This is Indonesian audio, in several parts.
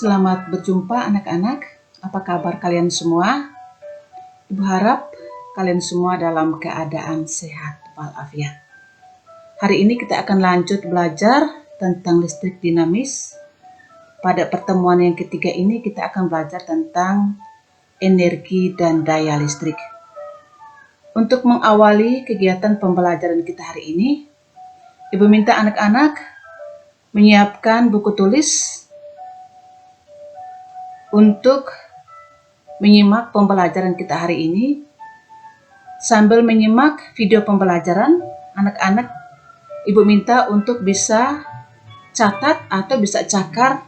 Selamat berjumpa anak-anak. Apa kabar kalian semua? Ibu harap kalian semua dalam keadaan sehat walafiat. Hari ini kita akan lanjut belajar tentang listrik dinamis. Pada pertemuan yang ketiga ini kita akan belajar tentang energi dan daya listrik. Untuk mengawali kegiatan pembelajaran kita hari ini, Ibu minta anak-anak menyiapkan buku tulis untuk menyimak pembelajaran kita hari ini. Sambil menyimak video pembelajaran, anak-anak Ibu minta untuk bisa catat atau bisa cakar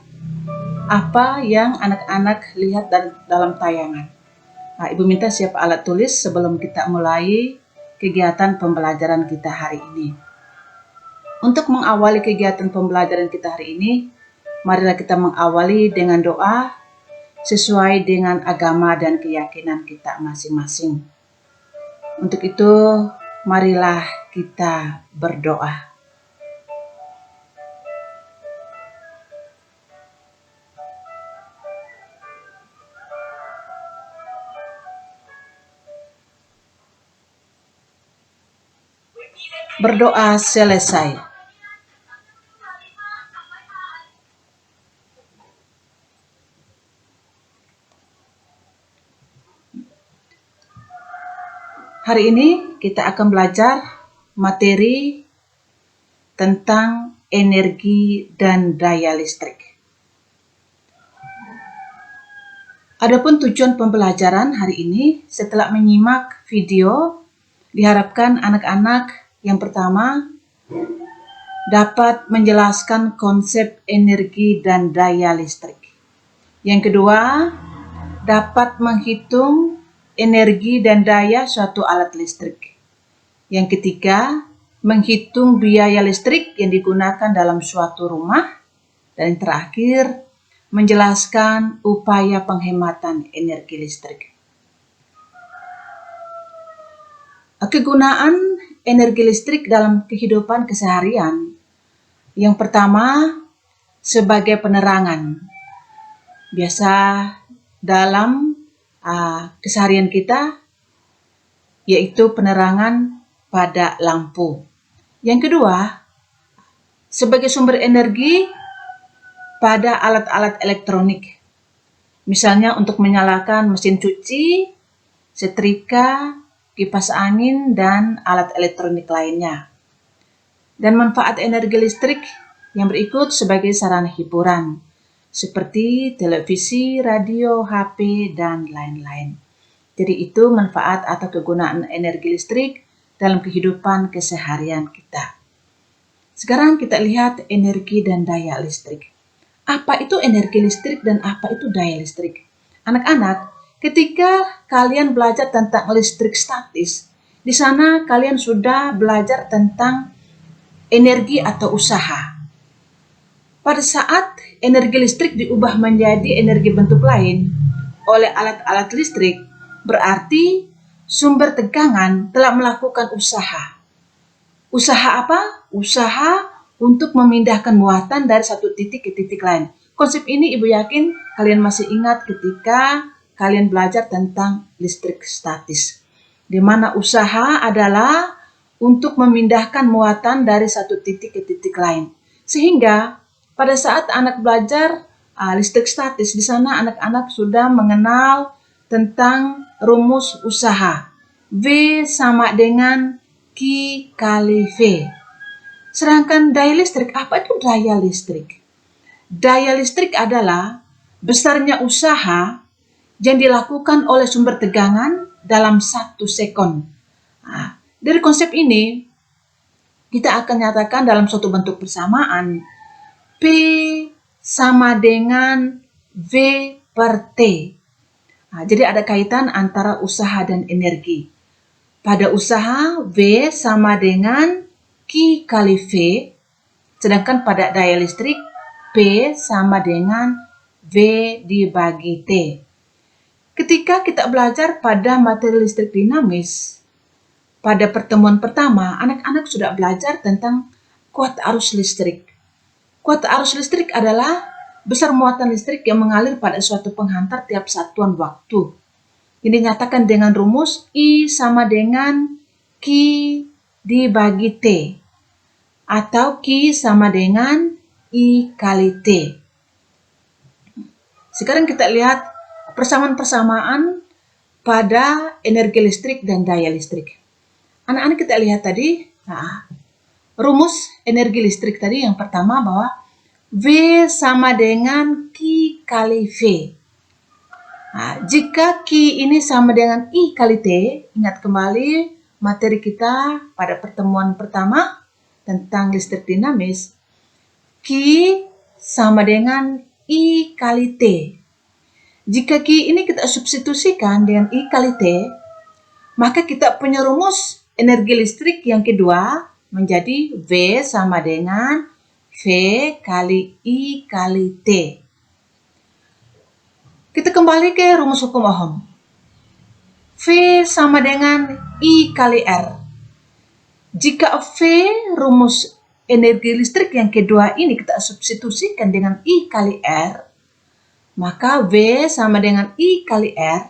apa yang anak-anak lihat dalam tayangan. Nah, Ibu minta siap alat tulis sebelum kita mulai kegiatan pembelajaran kita hari ini. Untuk mengawali kegiatan pembelajaran kita hari ini, marilah kita mengawali dengan doa sesuai dengan agama dan keyakinan kita masing-masing. Untuk itu, marilah kita berdoa. Berdoa selesai. Hari ini kita akan belajar materi tentang energi dan daya listrik. Adapun tujuan pembelajaran hari ini, setelah menyimak video, diharapkan anak-anak yang pertama dapat menjelaskan konsep energi dan daya listrik. Yang kedua, dapat menghitung energi dan daya suatu alat listrik. Yang ketiga, menghitung biaya listrik yang digunakan dalam suatu rumah. Dan yang terakhir, menjelaskan upaya penghematan energi listrik. Kegunaan energi listrik dalam kehidupan keseharian. Yang pertama, sebagai penerangan. Biasa dalam keseharian kita, yaitu penerangan pada lampu. Yang kedua, sebagai sumber energi pada alat-alat elektronik. Misalnya untuk menyalakan mesin cuci, setrika, kipas angin, dan alat elektronik lainnya. Dan manfaat energi listrik yang berikut sebagai sarana hiburan, seperti televisi, radio, HP, dan lain-lain. Jadi itu manfaat atau kegunaan energi listrik dalam kehidupan keseharian kita. Sekarang kita lihat energi dan daya listrik. Apa itu energi listrik dan apa itu daya listrik? Anak-anak, ketika kalian belajar tentang listrik statis, di sana kalian sudah belajar tentang energi atau usaha. Pada saat energi listrik diubah menjadi energi bentuk lain oleh alat-alat listrik, berarti sumber tegangan telah melakukan usaha. Usaha apa? Usaha untuk memindahkan muatan dari satu titik ke titik lain. Konsep ini Ibu yakin kalian masih ingat ketika kalian belajar tentang listrik statis. Di mana usaha adalah untuk memindahkan muatan dari satu titik ke titik lain. Sehingga pada saat anak belajar listrik statis, di sana anak-anak sudah mengenal tentang rumus usaha. V sama dengan Q kali V. Sedangkan daya listrik, apa itu daya listrik? Daya listrik adalah besarnya usaha yang dilakukan oleh sumber tegangan dalam 1 sekon. Dari konsep ini, kita akan nyatakan dalam suatu bentuk persamaan, P sama dengan V per T. Jadi ada kaitan antara usaha dan energi. Pada usaha, V sama dengan Q kali V, sedangkan pada daya listrik, P sama dengan V dibagi T. Ketika kita belajar pada materi listrik dinamis, pada pertemuan pertama, anak-anak sudah belajar tentang kuat arus listrik. Kuat arus listrik adalah besar muatan listrik yang mengalir pada suatu penghantar tiap satuan waktu. Ini dinyatakan dengan rumus I sama dengan Q dibagi T, atau Q sama dengan I kali T. Sekarang kita lihat persamaan-persamaan pada energi listrik dan daya listrik. Anak-anak kita lihat tadi, rumus energi listrik tadi yang pertama bahwa V sama dengan Q kali V. Jika Q ini sama dengan I kali T, ingat kembali materi kita pada pertemuan pertama tentang listrik dinamis, Q sama dengan I kali T. Jika Q ini kita substitusikan dengan I kali T, maka kita punya rumus energi listrik yang kedua menjadi V sama dengan V kali I kali T. Kita kembali ke rumus hukum Ohm. V sama dengan I kali R. Jika V, rumus energi listrik yang kedua ini kita substitusikan dengan I kali R, maka V sama dengan I kali R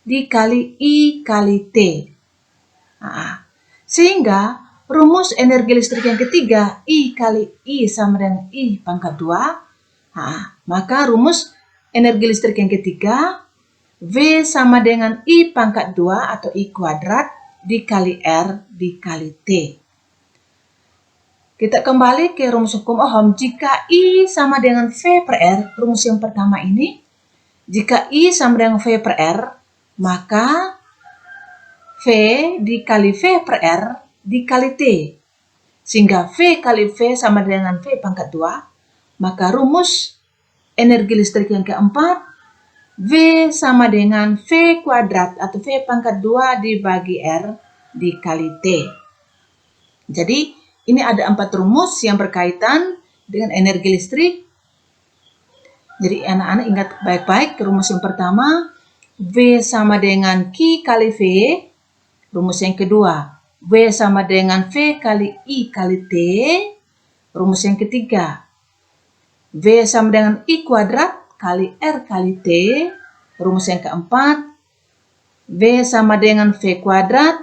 dikali I kali T. Sehingga rumus energi listrik yang ketiga, I kali I sama dengan I pangkat 2. Maka rumus energi listrik yang ketiga, V sama dengan I pangkat 2 atau I kuadrat dikali R dikali T. Kita kembali ke rumus hukum Ohm. Jika I sama dengan V per R, rumus yang pertama ini, jika I sama dengan V per R, maka V dikali V per R dikali T. Sehingga V kali V sama dengan V pangkat 2, maka rumus energi listrik yang keempat, V sama dengan V kuadrat atau V pangkat 2 dibagi R dikali T. Jadi, ini ada 4 rumus yang berkaitan dengan energi listrik. Jadi, anak-anak ingat baik-baik rumus yang pertama, V sama dengan Q kali V. Rumus yang kedua, V sama dengan V kali I kali T. Rumus yang ketiga, V sama dengan I kuadrat kali R kali T. Rumus yang keempat, V sama dengan V kuadrat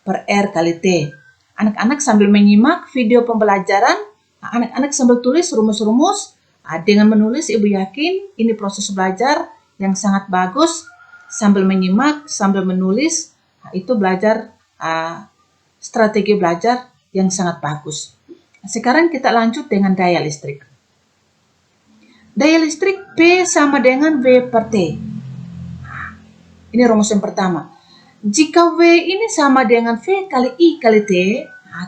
per R kali T. Anak-anak sambil menyimak video pembelajaran, anak-anak sambil tulis rumus-rumus. Dengan menulis, Ibu yakin ini proses belajar yang sangat bagus. Sambil menyimak, sambil menulis, itu belajar strategi belajar yang sangat bagus. Sekarang kita lanjut dengan daya listrik. Daya listrik P sama dengan V per T. Ini rumus yang pertama. Jika V ini sama dengan V kali I kali T,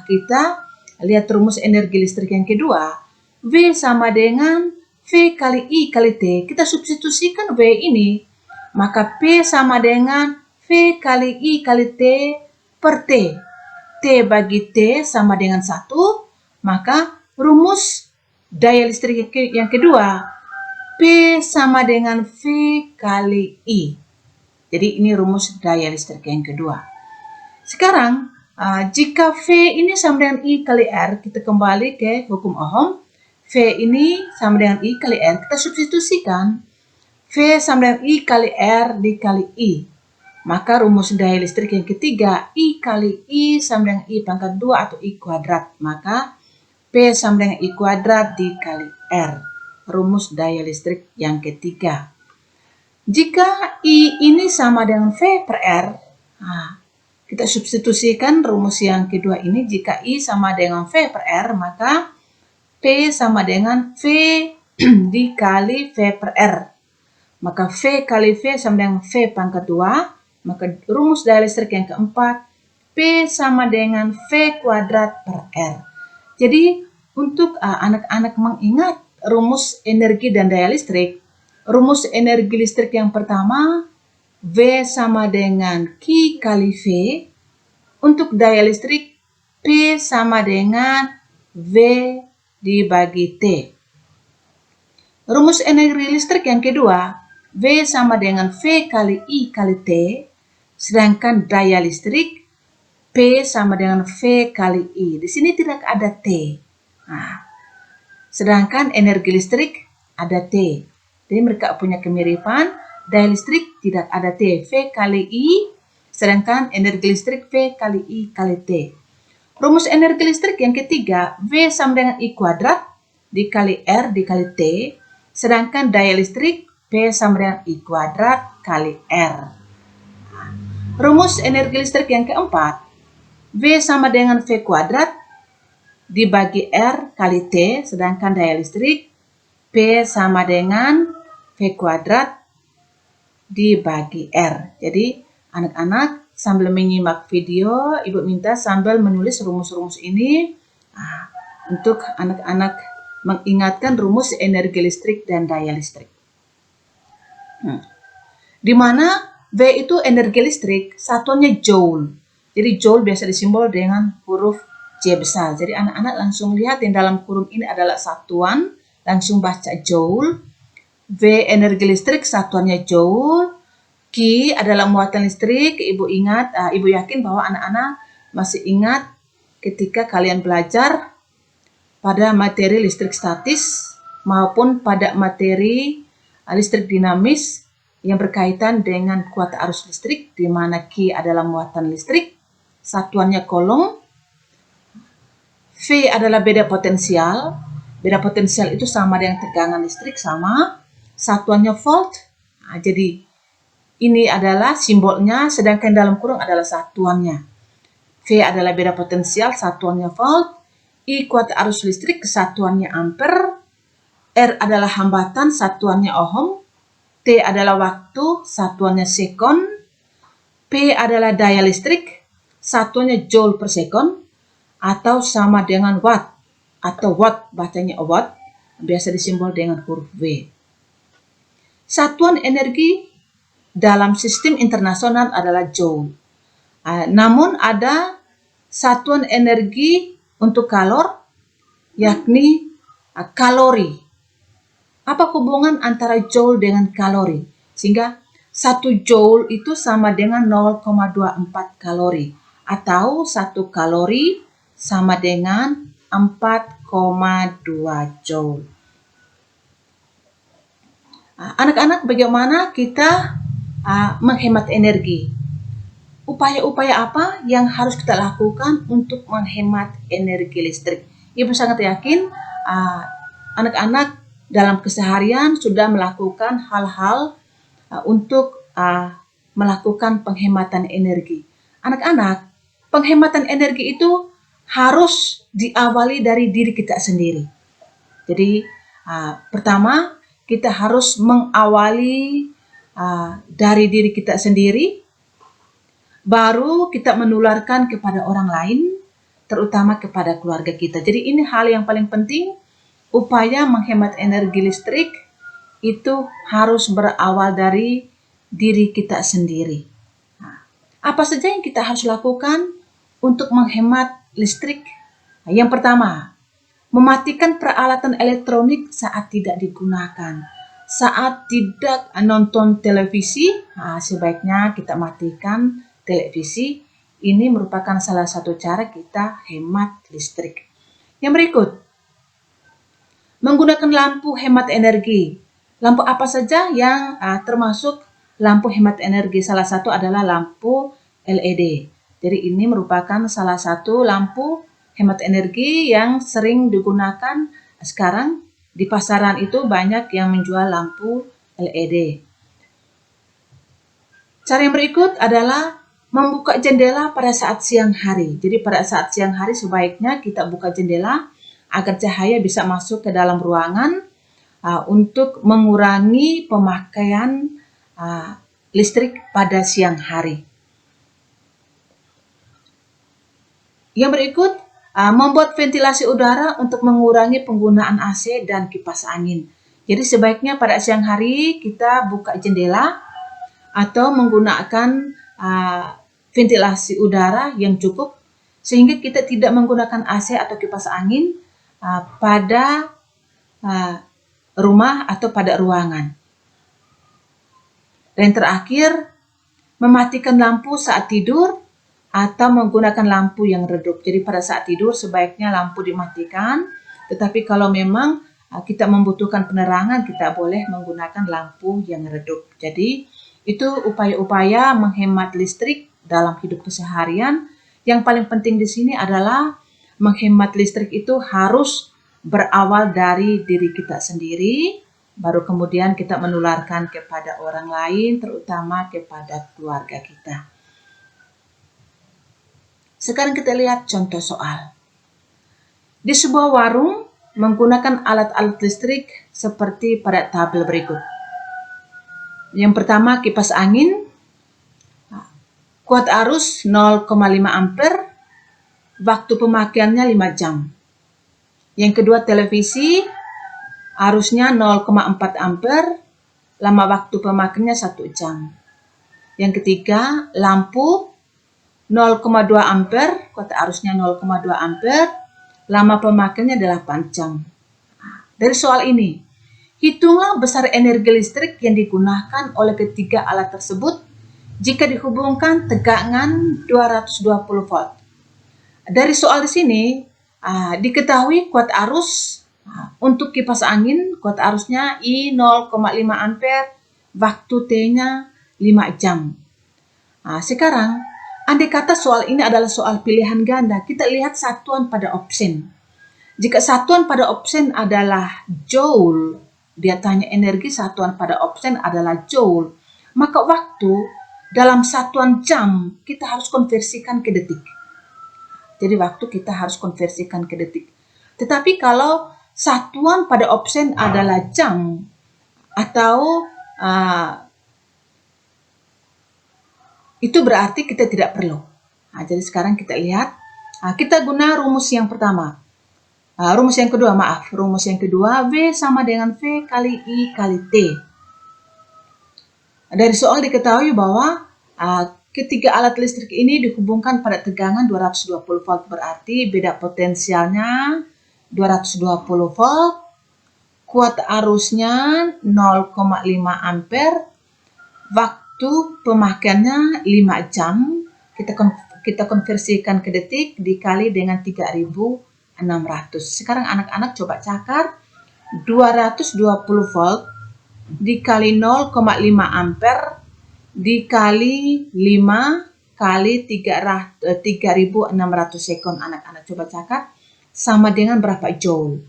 kita lihat rumus energi listrik yang kedua. V sama dengan V kali I kali T. Kita substitusikan V ini, maka P sama dengan V kali I kali T per T. T bagi T sama dengan 1, maka rumus daya listrik yang kedua, P sama dengan V kali I. Jadi ini rumus daya listrik yang kedua. Sekarang, jika V ini sama dengan I kali R, kita kembali ke hukum Ohm. V ini sama dengan I kali R, kita substitusikan. V sama dengan I kali R dikali I. Maka rumus daya listrik yang ketiga, I kali I sama dengan I pangkat 2 atau I kuadrat. Maka P sama dengan I kuadrat dikali R. Rumus daya listrik yang ketiga. Jika I ini sama dengan V per R, kita substitusikan rumus yang kedua ini. Jika I sama dengan V per R, maka P sama dengan V dikali V per R. Maka V kali V sama dengan V pangkat 2. Maka rumus daya listrik yang keempat, P sama dengan V kuadrat per R. Jadi, untuk anak-anak mengingat rumus energi dan daya listrik, rumus energi listrik yang pertama, V sama dengan Q kali V. Untuk daya listrik, P sama dengan V dibagi T. Rumus energi listrik yang kedua, V sama dengan V kali I kali T. Sedangkan daya listrik, P sama dengan V kali I. Di sini tidak ada T. Sedangkan energi listrik, ada T. Jadi mereka punya kemiripan. Daya listrik tidak ada T. V kali I, sedangkan energi listrik V kali I kali T. Rumus energi listrik yang ketiga, V sama dengan I kuadrat dikali R dikali T, sedangkan daya listrik V sama dengan I kuadrat kali R. Rumus energi listrik yang keempat, V sama dengan V kuadrat dibagi R kali T, sedangkan daya listrik P sama dengan V kuadrat dibagi R. Jadi anak-anak sambil menyimak video, Ibu minta sambil menulis rumus-rumus ini untuk anak-anak mengingatkan rumus energi listrik dan daya listrik. Di mana V itu energi listrik, satuannya joule. Jadi joule biasa disimbol dengan huruf J besar. Jadi anak-anak langsung lihat yang dalam kurung ini adalah satuan, langsung baca joule. V energi listrik satuannya joule. Q adalah muatan listrik. Ibu ingat, Ibu yakin bahwa anak-anak masih ingat ketika kalian belajar pada materi listrik statis maupun pada materi listrik dinamis yang berkaitan dengan kuota arus listrik, di mana Q adalah muatan listrik, satuannya kolom. V adalah beda potensial. Beda potensial itu sama dengan tegangan listrik, sama. Satuannya volt. Jadi ini adalah simbolnya, sedangkan dalam kurung adalah satuannya. V adalah beda potensial, satuannya volt. I kuota arus listrik, satuannya ampere. R adalah hambatan, satuannya ohm. T adalah waktu, satuannya sekon. P adalah daya listrik, satuannya joule per sekon, atau sama dengan watt, atau watt, bacanya watt, biasa disimbol dengan huruf W. Satuan energi dalam sistem internasional adalah joule. Namun ada satuan energi untuk kalor, yakni kalori. Apa hubungan antara joule dengan kalori? Sehingga 1 joule itu sama dengan 0,24 kalori. Atau 1 kalori sama dengan 4,2 joule. Anak-anak, bagaimana kita menghemat energi? Upaya-upaya apa yang harus kita lakukan untuk menghemat energi listrik? Ibu sangat yakin anak-anak dalam keseharian sudah melakukan hal-hal untuk melakukan penghematan energi. Anak-anak, penghematan energi itu harus diawali dari diri kita sendiri. Jadi pertama kita harus mengawali dari diri kita sendiri, baru kita menularkan kepada orang lain, terutama kepada keluarga kita. Jadi ini hal yang paling penting. Upaya menghemat energi listrik itu harus berawal dari diri kita sendiri. Apa saja yang kita harus lakukan untuk menghemat listrik? Yang pertama, mematikan peralatan elektronik saat tidak digunakan. Saat tidak nonton televisi, sebaiknya kita matikan televisi. Ini merupakan salah satu cara kita hemat listrik. Yang berikut, menggunakan lampu hemat energi. Lampu apa saja yang termasuk lampu hemat energi? Salah satu adalah lampu LED. Jadi ini merupakan salah satu lampu hemat energi yang sering digunakan sekarang. Di pasaran itu banyak yang menjual lampu LED. Cara yang berikut adalah membuka jendela pada saat siang hari. Jadi pada saat siang hari sebaiknya kita buka jendela agar cahaya bisa masuk ke dalam ruangan untuk mengurangi pemakaian listrik pada siang hari. Yang berikut, membuat ventilasi udara untuk mengurangi penggunaan AC dan kipas angin. Jadi sebaiknya pada siang hari kita buka jendela atau menggunakan ventilasi udara yang cukup sehingga kita tidak menggunakan AC atau kipas angin pada rumah atau pada ruangan. Dan terakhir, mematikan lampu saat tidur atau menggunakan lampu yang redup. Jadi pada saat tidur sebaiknya lampu dimatikan, tetapi kalau memang kita membutuhkan penerangan, kita boleh menggunakan lampu yang redup. Jadi itu upaya-upaya menghemat listrik dalam hidup keseharian. Yang paling penting di sini adalah menghemat listrik itu harus berawal dari diri kita sendiri, baru kemudian kita menularkan kepada orang lain, terutama kepada keluarga kita. Sekarang kita lihat contoh soal. Di sebuah warung menggunakan alat-alat listrik seperti pada tabel berikut. Yang pertama, kipas angin, kuat arus 0,5 ampere, waktu pemakaiannya 5 jam. Yang kedua, televisi, arusnya 0,4 ampere, lama waktu pemakaiannya 1 jam. Yang ketiga, lampu 0,2 ampere, kuat arusnya 0,2 ampere, lama pemakaiannya 8 jam. Dari soal ini, hitunglah besar energi listrik yang digunakan oleh ketiga alat tersebut jika dihubungkan tegangan 220 volt. Dari soal di sini, diketahui kuat arus untuk kipas angin, kuat arusnya I 0,5 ampere, waktu T-nya 5 jam. Sekarang, andai kata soal ini adalah soal pilihan ganda, kita lihat satuan pada option. Jika satuan pada option adalah joule, dia tanya energi satuan pada option adalah joule, maka waktu dalam satuan jam kita harus konversikan ke detik. Jadi waktu kita harus konversikan ke detik. Tetapi kalau satuan pada option adalah jam atau itu berarti kita tidak perlu. Jadi sekarang kita lihat, kita guna rumus yang pertama. Rumus yang kedua, V sama dengan V kali I kali T. Dari soal diketahui bahwa ketiga alat listrik ini dihubungkan pada tegangan 220 volt, berarti beda potensialnya 220 volt, kuat arusnya 0,5 ampere, waktu pemakaiannya 5 jam, kita konversikan ke detik dikali dengan 3600. Sekarang anak-anak coba cakar 220 volt dikali 0,5 ampere dikali 5 kali 3600 sekon. Anak-anak coba cakar sama dengan berapa joule?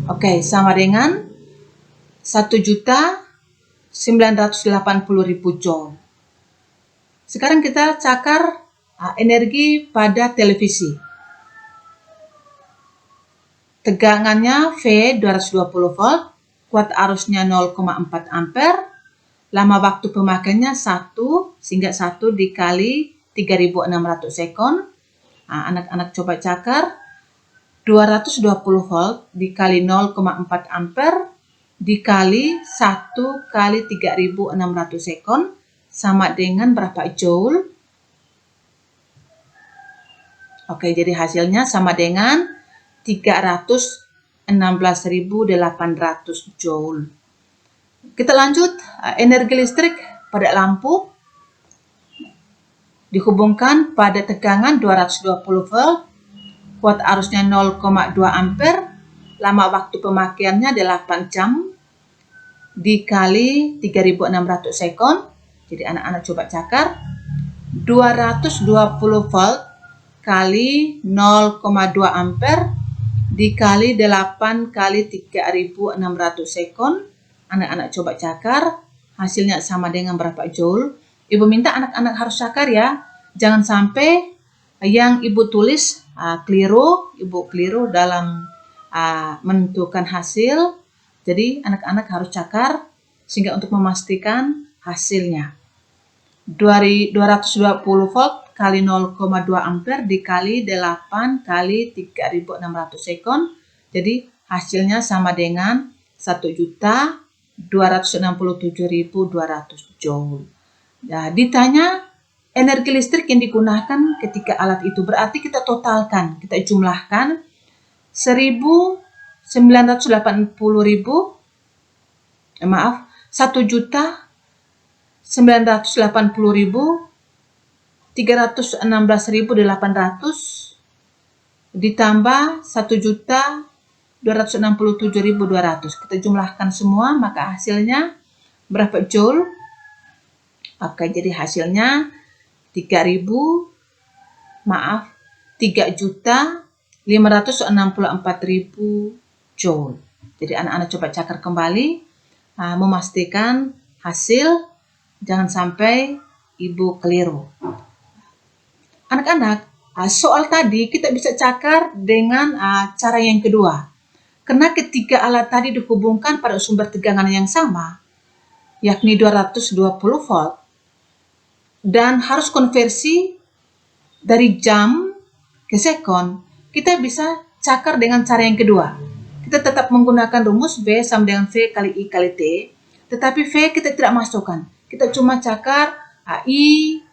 Oke, sama dengan 1.980.000 joule. Sekarang kita cakar energi pada televisi. Tegangannya V 220 volt, kuat arusnya 0,4 ampere, lama waktu pemakaiannya 1, sehingga 1 dikali 3600 sekon. Anak-anak coba cakar 220 volt dikali 0,4 ampere dikali 1 kali 3600 sekon sama dengan berapa joule? Oke, jadi hasilnya sama dengan 316.800 joule. Kita lanjut, energi listrik pada lampu dihubungkan pada tegangan 220 volt, kuat arusnya 0,2 ampere, lama waktu pemakaiannya 8 jam dikali 3600 sekon. Jadi anak-anak coba cakar 220 volt kali 0,2 ampere dikali 8 kali 3600 sekon. Anak-anak coba cakar, hasilnya sama dengan berapa joule? Ibu minta anak-anak harus cakar ya. Jangan sampai yang ibu tulis ibu keliru dalam menentukan hasil. Jadi anak-anak harus cakar sehingga untuk memastikan hasilnya. 220 volt kali 0,2 ampere dikali 8 kali 3600 sekon. Jadi hasilnya sama dengan 1.267.200 joule. Nah, ditanya energi listrik yang digunakan ketika alat itu, berarti kita totalkan, kita jumlahkan 1.980.316.800 ditambah 1.267.200. Kita jumlahkan semua, maka hasilnya berapa joule? Oke, jadi hasilnya 3.564.000 joule. Jadi anak-anak coba cakar kembali, memastikan hasil, jangan sampai ibu keliru. Anak-anak, soal tadi kita bisa cakar dengan cara yang kedua. Karena ketiga alat tadi dihubungkan pada sumber tegangan yang sama, yakni 220 volt, dan harus konversi dari jam ke sekon, kita bisa cakar dengan cara yang kedua. Kita tetap menggunakan rumus V sama dengan V kali I kali T, tetapi V kita tidak masukkan. Kita cuma cakar I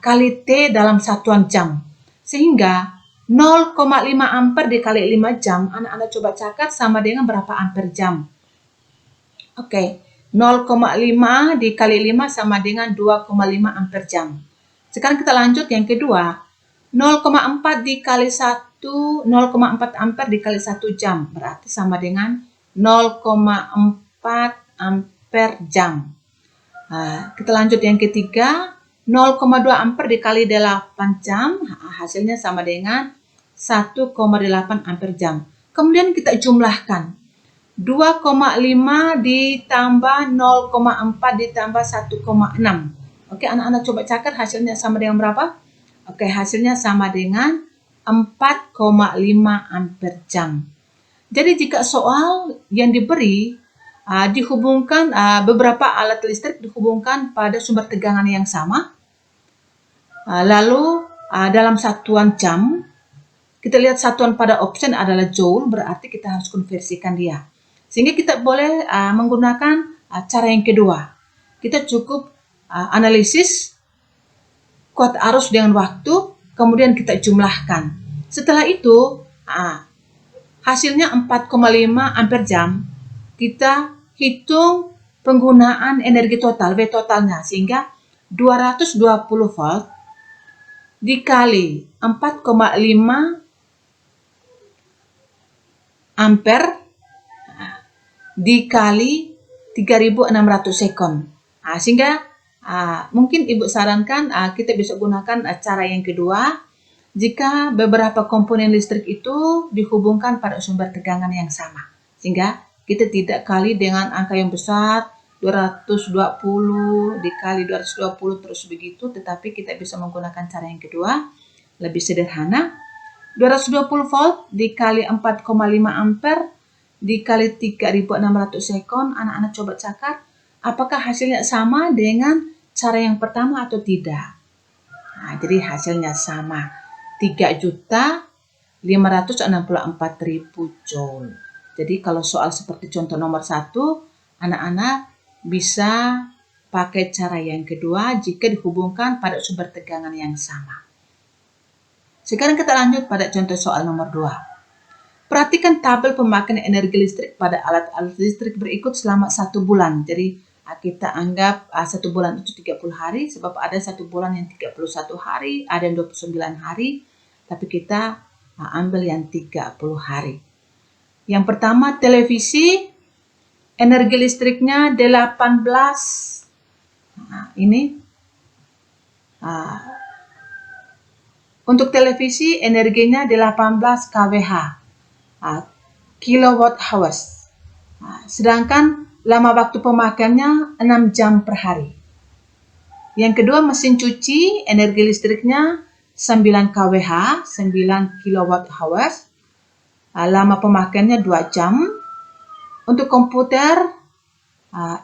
kali T dalam satuan jam. Sehingga 0,5 ampere dikali 5 jam, anak-anak coba cakar sama dengan berapa ampere jam. Oke, 0,5 dikali 5 sama dengan 2,5 ampere jam. Sekarang kita lanjut yang kedua. 0,4 dikali 1, 0,4 ampere dikali 1 jam. Berarti sama dengan 0,4 ampere jam. Kita lanjut yang ketiga. 0,2 ampere dikali 8 jam. Hasilnya sama dengan 1,8 ampere jam. Kemudian kita jumlahkan. 2,5 ditambah 0,4 ditambah 1,6. Oke, anak-anak coba cakar hasilnya sama dengan berapa? Oke, hasilnya sama dengan 4,5 ampere jam. Jadi jika soal yang diberi dihubungkan beberapa alat listrik dihubungkan pada sumber tegangan yang sama, lalu dalam satuan jam, kita lihat satuan pada option adalah joule, berarti kita harus konversikan dia. Sehingga kita boleh menggunakan cara yang kedua. Kita cukup analisis kuat arus dengan waktu, kemudian kita jumlahkan. Setelah itu, hasilnya 4,5 ampere jam. Kita hitung penggunaan energi total, V totalnya, sehingga 220 volt dikali 4,5 ampere dikali 3.600 sekon. Sehingga mungkin ibu sarankan kita bisa gunakan cara yang kedua jika beberapa komponen listrik itu dihubungkan pada sumber tegangan yang sama. Sehingga kita tidak kali dengan angka yang besar, 220 dikali 220 terus begitu, tetapi kita bisa menggunakan cara yang kedua, lebih sederhana. 220 volt dikali 4,5 ampere dikali 3.600 sekon, anak-anak coba cakar apakah hasilnya sama dengan cara yang pertama atau tidak. Jadi hasilnya sama, 3.564.000 joule. Jadi kalau soal seperti contoh nomor 1, anak-anak bisa pakai cara yang kedua jika dihubungkan pada sumber tegangan yang sama. Sekarang kita lanjut pada contoh soal nomor 2. Perhatikan tabel pemakaian energi listrik pada alat-alat listrik berikut selama 1 bulan. Jadi kita anggap 1 bulan itu 30 hari, sebab ada 1 bulan yang 31 hari, ada yang 29 hari, tapi kita ambil yang 30 hari. Yang pertama, televisi, energi listriknya 18. Untuk televisi, energinya 18 kWh, kilowatt hours. Sedangkan lama waktu pemakaiannya 6 jam per hari. Yang kedua, mesin cuci, energi listriknya 9 kWh, 9 kilowatt hours. Lama pemakaiannya 2 jam. Untuk komputer,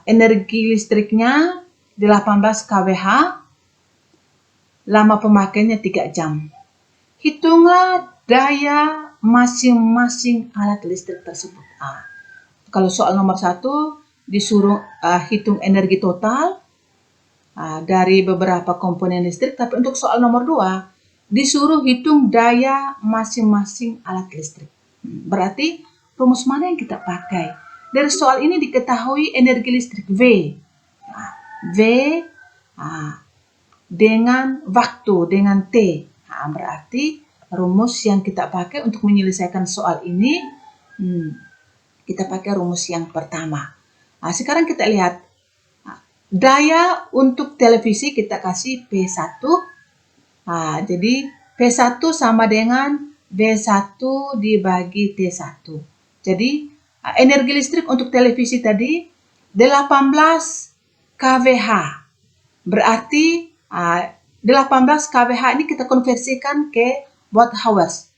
energi listriknya 18 kWh, lama pemakaiannya 3 jam. Hitunglah daya masing-masing alat listrik tersebut. Kalau soal nomor 1, disuruh hitung energi total dari beberapa komponen listrik, tapi untuk soal nomor 2 disuruh hitung daya masing-masing alat listrik. Berarti rumus mana yang kita pakai? Dari soal ini diketahui energi listrik V. V dengan waktu, dengan T. Berarti rumus yang kita pakai untuk menyelesaikan soal ini, kita pakai rumus yang pertama. Nah, sekarang kita lihat daya untuk televisi kita kasih P1. Jadi P1 sama dengan V1 dibagi T1. Jadi energi listrik untuk televisi tadi 18 kWh. Berarti 18 kWh ini kita konversikan ke watt hours.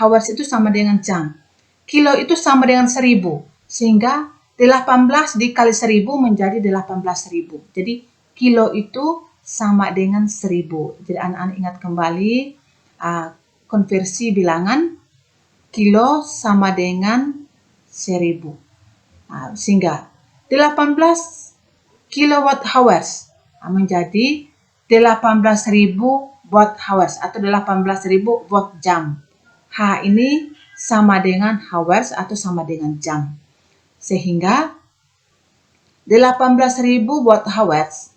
Hours itu sama dengan jam. Kilo itu sama dengan 1000. Sehingga 18 dikali 1000 menjadi 18.000. Jadi kilo itu sama dengan 1000. Jadi anak-anak ingat kembali konversi bilangan kilo sama dengan 1000. Sehingga 18 kilowatt hours menjadi 18.000 watt hours atau 18.000 watt jam. H ini sama dengan hours atau sama dengan jam. Sehingga 18.000 watt hours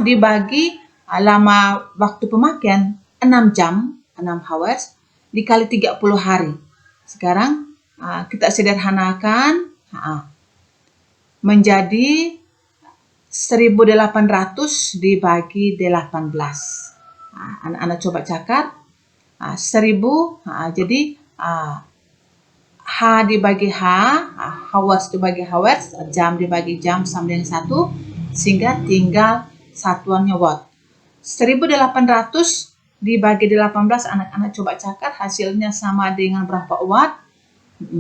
dibagi lama waktu pemakaian 6 jam, 6 hours dikali 30 hari. Sekarang kita sederhanakan menjadi 1800 dibagi 18. Anak-anak coba catat. 1000 jadi H dibagi H, hours dibagi hours, jam dibagi jam sama dengan 1, sehingga tinggal satuannya watt. 1800 dibagi 18, anak-anak coba catat hasilnya sama dengan berapa watt?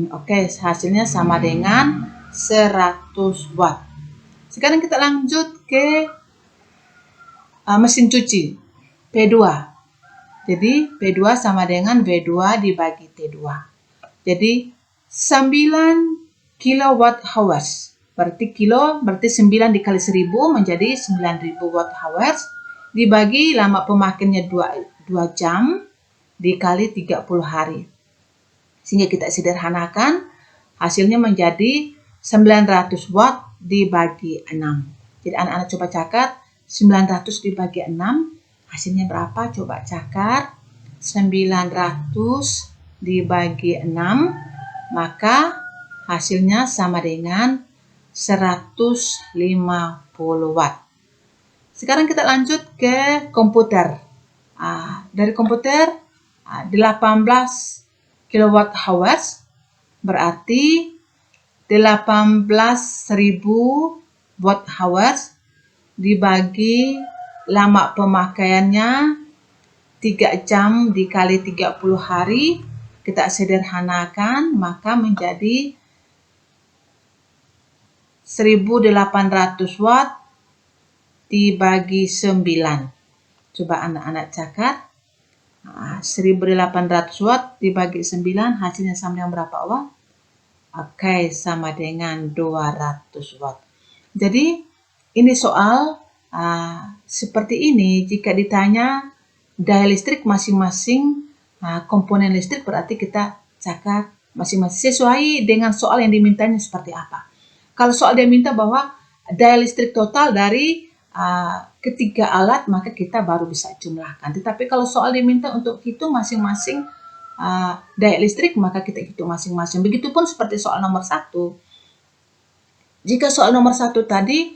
Oke, hasilnya sama dengan 100 watt. Sekarang kita lanjut ke mesin cuci P2. Jadi P2 sama dengan V2 dibagi T2. Jadi 9 kilowatt hours. Berarti kilo berarti 9 dikali 1000 menjadi 9000 watt hours dibagi lama pemakaiannya 2 jam dikali 30 hari. Sehingga kita sederhanakan hasilnya menjadi 900 watt dibagi 6. Jadi anak-anak coba catat 900 dibagi 6 hasilnya berapa? Coba catat 900 dibagi 6 maka hasilnya sama dengan 150 watt. Sekarang kita lanjut ke komputer. Dari komputer 18 kilowatt hours berarti 18.000 watt hours dibagi lama pemakaiannya 3 jam dikali 30 hari, kita sederhanakan maka menjadi 1800 watt dibagi 9. Coba anak-anak catat. 1800 watt dibagi 9 hasilnya sama dengan berapa watt? Oke, sama dengan 200 watt. Jadi ini soal seperti ini. Jika ditanya daya listrik masing-masing komponen listrik berarti kita catat masing-masing sesuai dengan soal yang dimintanya seperti apa. Kalau soal dia minta bahwa daya listrik total dari ketiga alat maka kita baru bisa jumlahkan. Tetapi kalau soal diminta untuk hitung masing-masing daya listrik maka kita hitung masing-masing. Begitupun seperti soal nomor 1. Jika soal nomor 1 tadi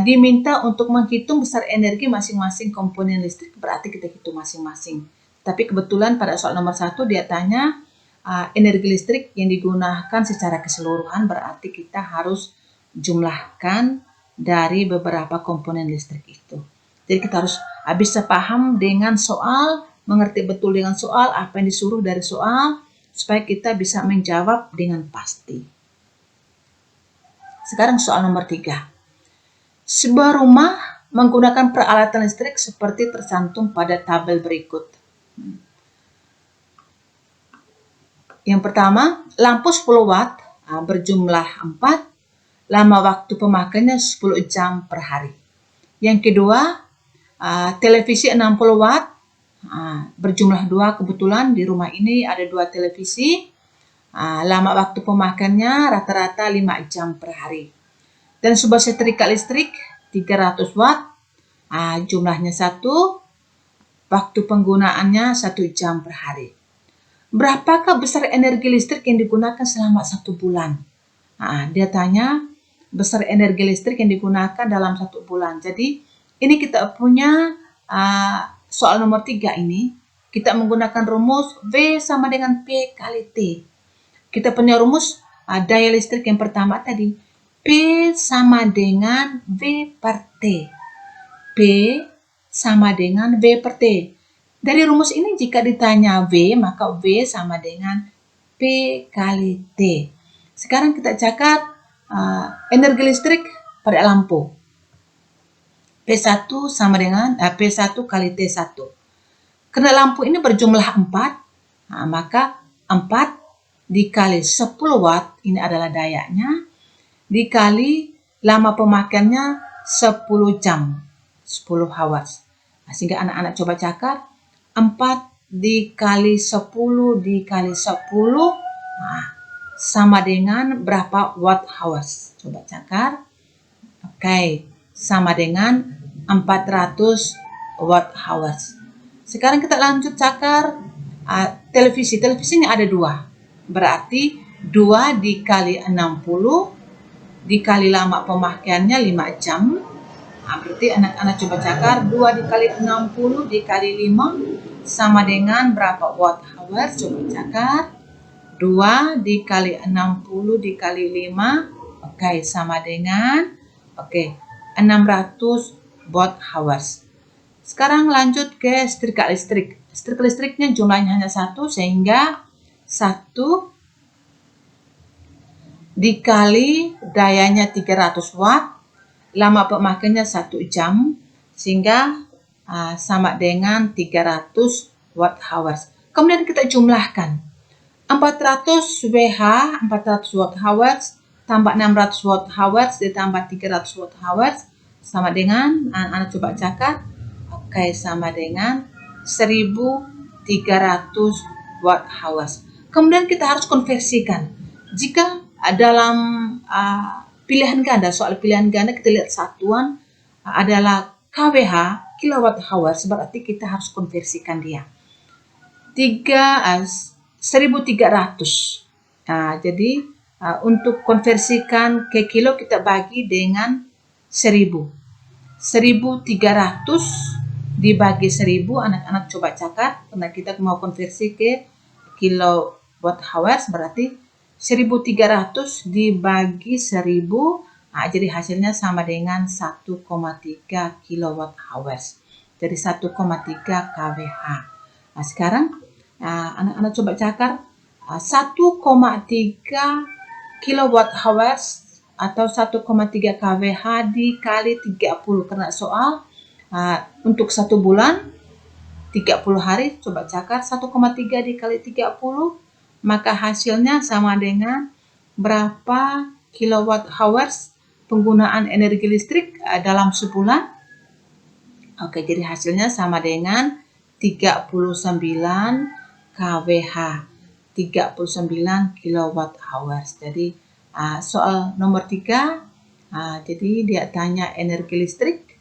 diminta untuk menghitung besar energi masing-masing komponen listrik berarti kita hitung masing-masing. Tapi kebetulan pada soal nomor 1 dia tanya energi listrik yang digunakan secara keseluruhan berarti kita harus jumlahkan dari beberapa komponen listrik itu. Jadi kita harus bisa paham dengan soal, mengerti betul dengan soal, apa yang disuruh dari soal, supaya kita bisa menjawab dengan pasti. Sekarang soal nomor 3. Sebuah rumah menggunakan peralatan listrik seperti tercantum pada tabel berikut. Yang pertama, lampu 10 watt berjumlah 4, lama waktu pemakaiannya 10 jam per hari. Yang kedua, televisi 60 watt berjumlah 2, kebetulan di rumah ini ada 2 televisi, lama waktu pemakaiannya rata-rata 5 jam per hari. Dan sebuah setrika listrik 300 watt Jumlahnya 1, waktu penggunaannya 1 jam per hari. Berapakah besar energi listrik yang digunakan selama 1 bulan? Dia tanya besar energi listrik yang digunakan dalam 1 bulan. Jadi ini kita punya soal nomor 3 ini. Kita menggunakan rumus V sama dengan P kali T. Kita punya rumus daya listrik yang pertama tadi. P sama dengan V per T. P sama dengan V per T. Dari rumus ini jika ditanya V, maka V sama dengan P kali T. Sekarang kita catat energi listrik pada lampu. P1 sama dengan P1 kali T1. Karena lampu ini berjumlah 4, maka 4 dikali 10 watt, ini adalah dayanya, dikali lama pemakaiannya 10 jam, 10 hours. Sehingga anak-anak coba cakap, 4 dikali 10 dikali 10, sama dengan berapa watt hours? Coba cakap. Oke, sama dengan 400 watt hours. Sekarang kita lanjut cakar televisi. Televisi ini ada 2. Berarti 2 dikali 60 dikali lama pemakaiannya 5 jam. Berarti anak-anak coba cakar 2 dikali 60 dikali 5 sama dengan berapa watt hours? Coba cakar. 2 dikali 60 dikali 5. Oke, sama dengan 600 watt hours. Sekarang lanjut ke setrika listrik. Setrika listriknya jumlahnya hanya 1, sehingga 1 dikali dayanya 300 watt, lama pemakaiannya 1 jam, sehingga sama dengan 300 watt hours. Kemudian kita jumlahkan. 400 WH, 400 watt hours, tambah 600 watt hours, ditambah 300 watt hours, sama dengan, anak coba catat, sama dengan 1300 watt hours. Kemudian kita harus konversikan. Jika dalam pilihan ganda, soal pilihan ganda kita lihat satuan adalah kWh, kilowatt hours, berarti kita harus konversikan dia. 1300. Jadi untuk konversikan ke kilo kita bagi dengan 1000. 1300 dibagi 1000, anak-anak coba catat, karena kita mau konversi ke kilowatt hours, berarti 1300 dibagi 1000, jadi hasilnya sama dengan 1,3 kilowatt hours. Jadi 1,3 kWh. Sekarang anak-anak coba catat 1,3 kilowatt hours atau 1,3 kWh dikali 30, karena soal untuk 1 bulan 30 hari, coba cakar 1,3 dikali 30, maka hasilnya sama dengan berapa kilowatt hours penggunaan energi listrik dalam sebulan. Jadi hasilnya sama dengan 39 kWh, 39 kilowatt hours. Jadi soal nomor 3, jadi dia tanya energi listrik.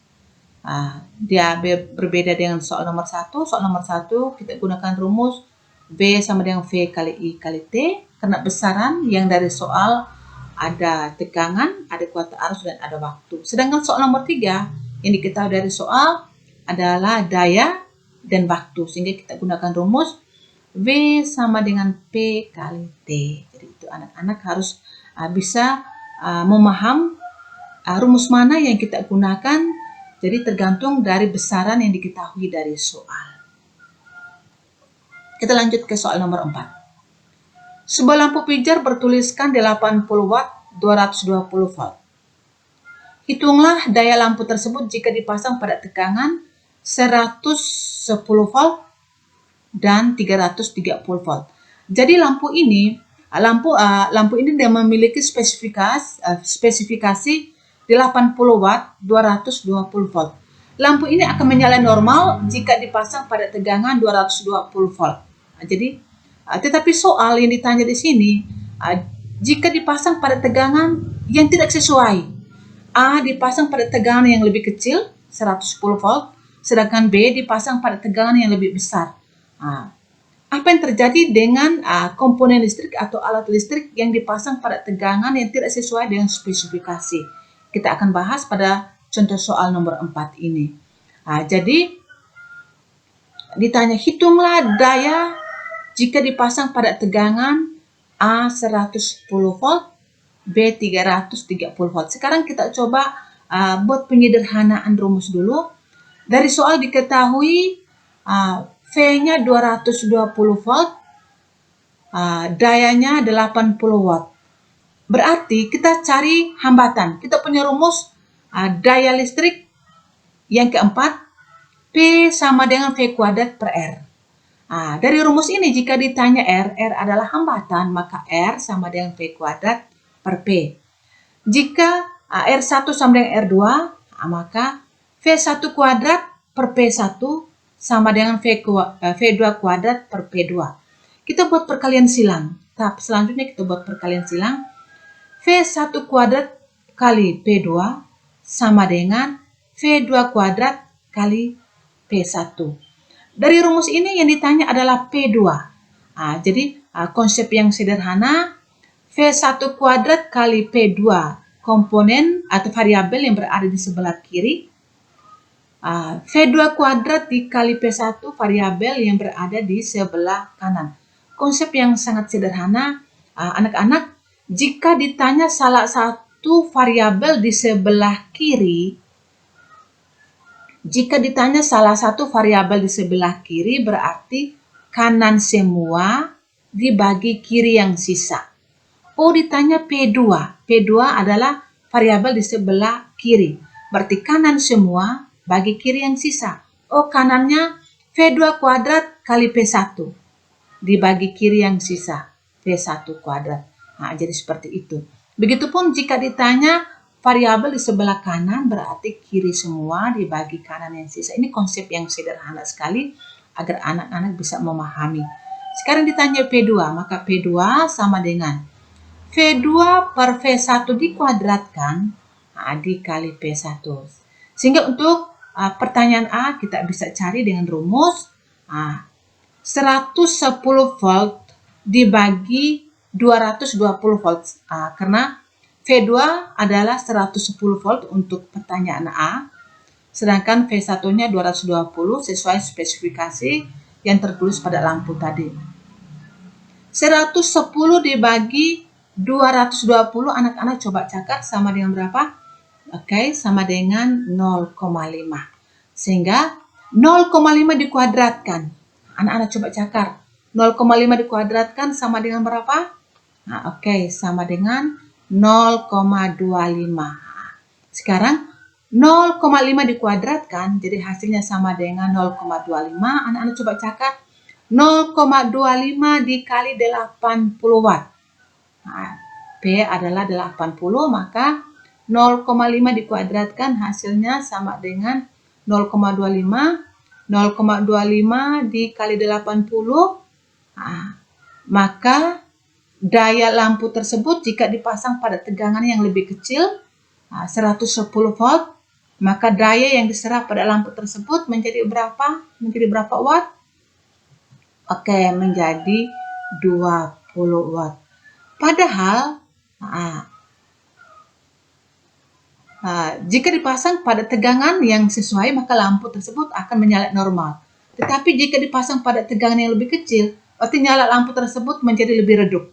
Dia berbeda dengan soal nomor 1. Soal nomor 1 kita gunakan rumus V sama dengan V kali I kali T, karena besaran yang dari soal ada tegangan, ada kekuatan arus, dan ada waktu. Sedangkan soal nomor 3 yang diketahui dari soal adalah daya dan waktu, sehingga kita gunakan rumus V sama dengan P kali T. Jadi itu anak-anak harus bisa memaham rumus mana yang kita gunakan. Jadi tergantung dari besaran yang diketahui dari soal. Kita lanjut ke soal nomor 4. Sebuah lampu pijar bertuliskan 80 watt 220 volt. Hitunglah daya lampu tersebut jika dipasang pada tegangan 110 volt dan 330 volt. Jadi lampu ini dia memiliki spesifikasi 80 watt 220 volt. Lampu ini akan menyala normal jika dipasang pada tegangan 220 volt. Jadi tetapi soal yang ditanya di sini, jika dipasang pada tegangan yang tidak sesuai, A dipasang pada tegangan yang lebih kecil 110 volt, sedangkan B dipasang pada tegangan yang lebih besar. Apa yang terjadi dengan komponen listrik atau alat listrik yang dipasang pada tegangan yang tidak sesuai dengan spesifikasi? Kita akan bahas pada contoh soal nomor 4 ini. Jadi ditanya, hitunglah daya jika dipasang pada tegangan A 110 volt, B 330 volt. Sekarang kita coba buat penyederhanaan rumus dulu. Dari soal diketahui V-nya 220 volt, dayanya 80 watt. Berarti kita cari hambatan. Kita punya rumus daya listrik yang keempat, P sama dengan V kuadrat per R. Dari rumus ini jika ditanya R adalah hambatan, maka R sama dengan V kuadrat per P. Jika R1 sama dengan R2, maka V1 kuadrat per P1 sama dengan V2 kuadrat per P2. Kita buat perkalian silang. Tahap selanjutnya kita buat perkalian silang. V1 kuadrat kali P2 sama dengan V2 kuadrat kali P1. Dari rumus ini yang ditanya adalah P2. Jadi konsep yang sederhana, V1 kuadrat kali P2 komponen atau variabel yang berada di sebelah kiri, V2 kuadrat dikali P1 variabel yang berada di sebelah kanan. Konsep yang sangat sederhana, anak-anak, jika ditanya salah satu variabel di sebelah kiri, berarti kanan semua dibagi kiri yang sisa. Ditanya P2. P2 adalah variabel di sebelah kiri. Berarti kanan semua bagi kiri yang sisa. Kanannya V2 kuadrat kali P1 dibagi kiri yang sisa, P1 kuadrat. Jadi seperti itu. Begitupun jika ditanya variabel di sebelah kanan, berarti kiri semua dibagi kanan yang sisa. Ini konsep yang sederhana sekali agar anak-anak bisa memahami. Sekarang ditanya P2, maka P2 sama dengan V2 per V1 dikuadratkan dikali P1. Sehingga untuk pertanyaan A kita bisa cari dengan rumus 110 volt dibagi 220 volt. Karena V2 adalah 110 volt untuk pertanyaan A, sedangkan V1-nya 220 sesuai spesifikasi yang tertulis pada lampu tadi. 110 dibagi 220, anak-anak coba cakap sama dengan berapa? Sama dengan 0,5. Sehingga 0,5 dikuadratkan. Anak-anak coba cakap. 0,5 dikuadratkan sama dengan berapa? Sama dengan 0,25. Sekarang 0,5 dikuadratkan, jadi hasilnya sama dengan 0,25. Anak-anak coba cakap. 0,25 dikali 80 watt. P adalah 80, maka 0,5 dikuadratkan hasilnya sama dengan 0,25. 0,25 dikali 80, maka daya lampu tersebut jika dipasang pada tegangan yang lebih kecil, 110 volt, maka daya yang diserap pada lampu tersebut menjadi berapa? Menjadi berapa watt? Menjadi 20 watt. Padahal jika dipasang pada tegangan yang sesuai, maka lampu tersebut akan menyala normal. Tetapi jika dipasang pada tegangan yang lebih kecil, berarti nyala lampu tersebut menjadi lebih redup.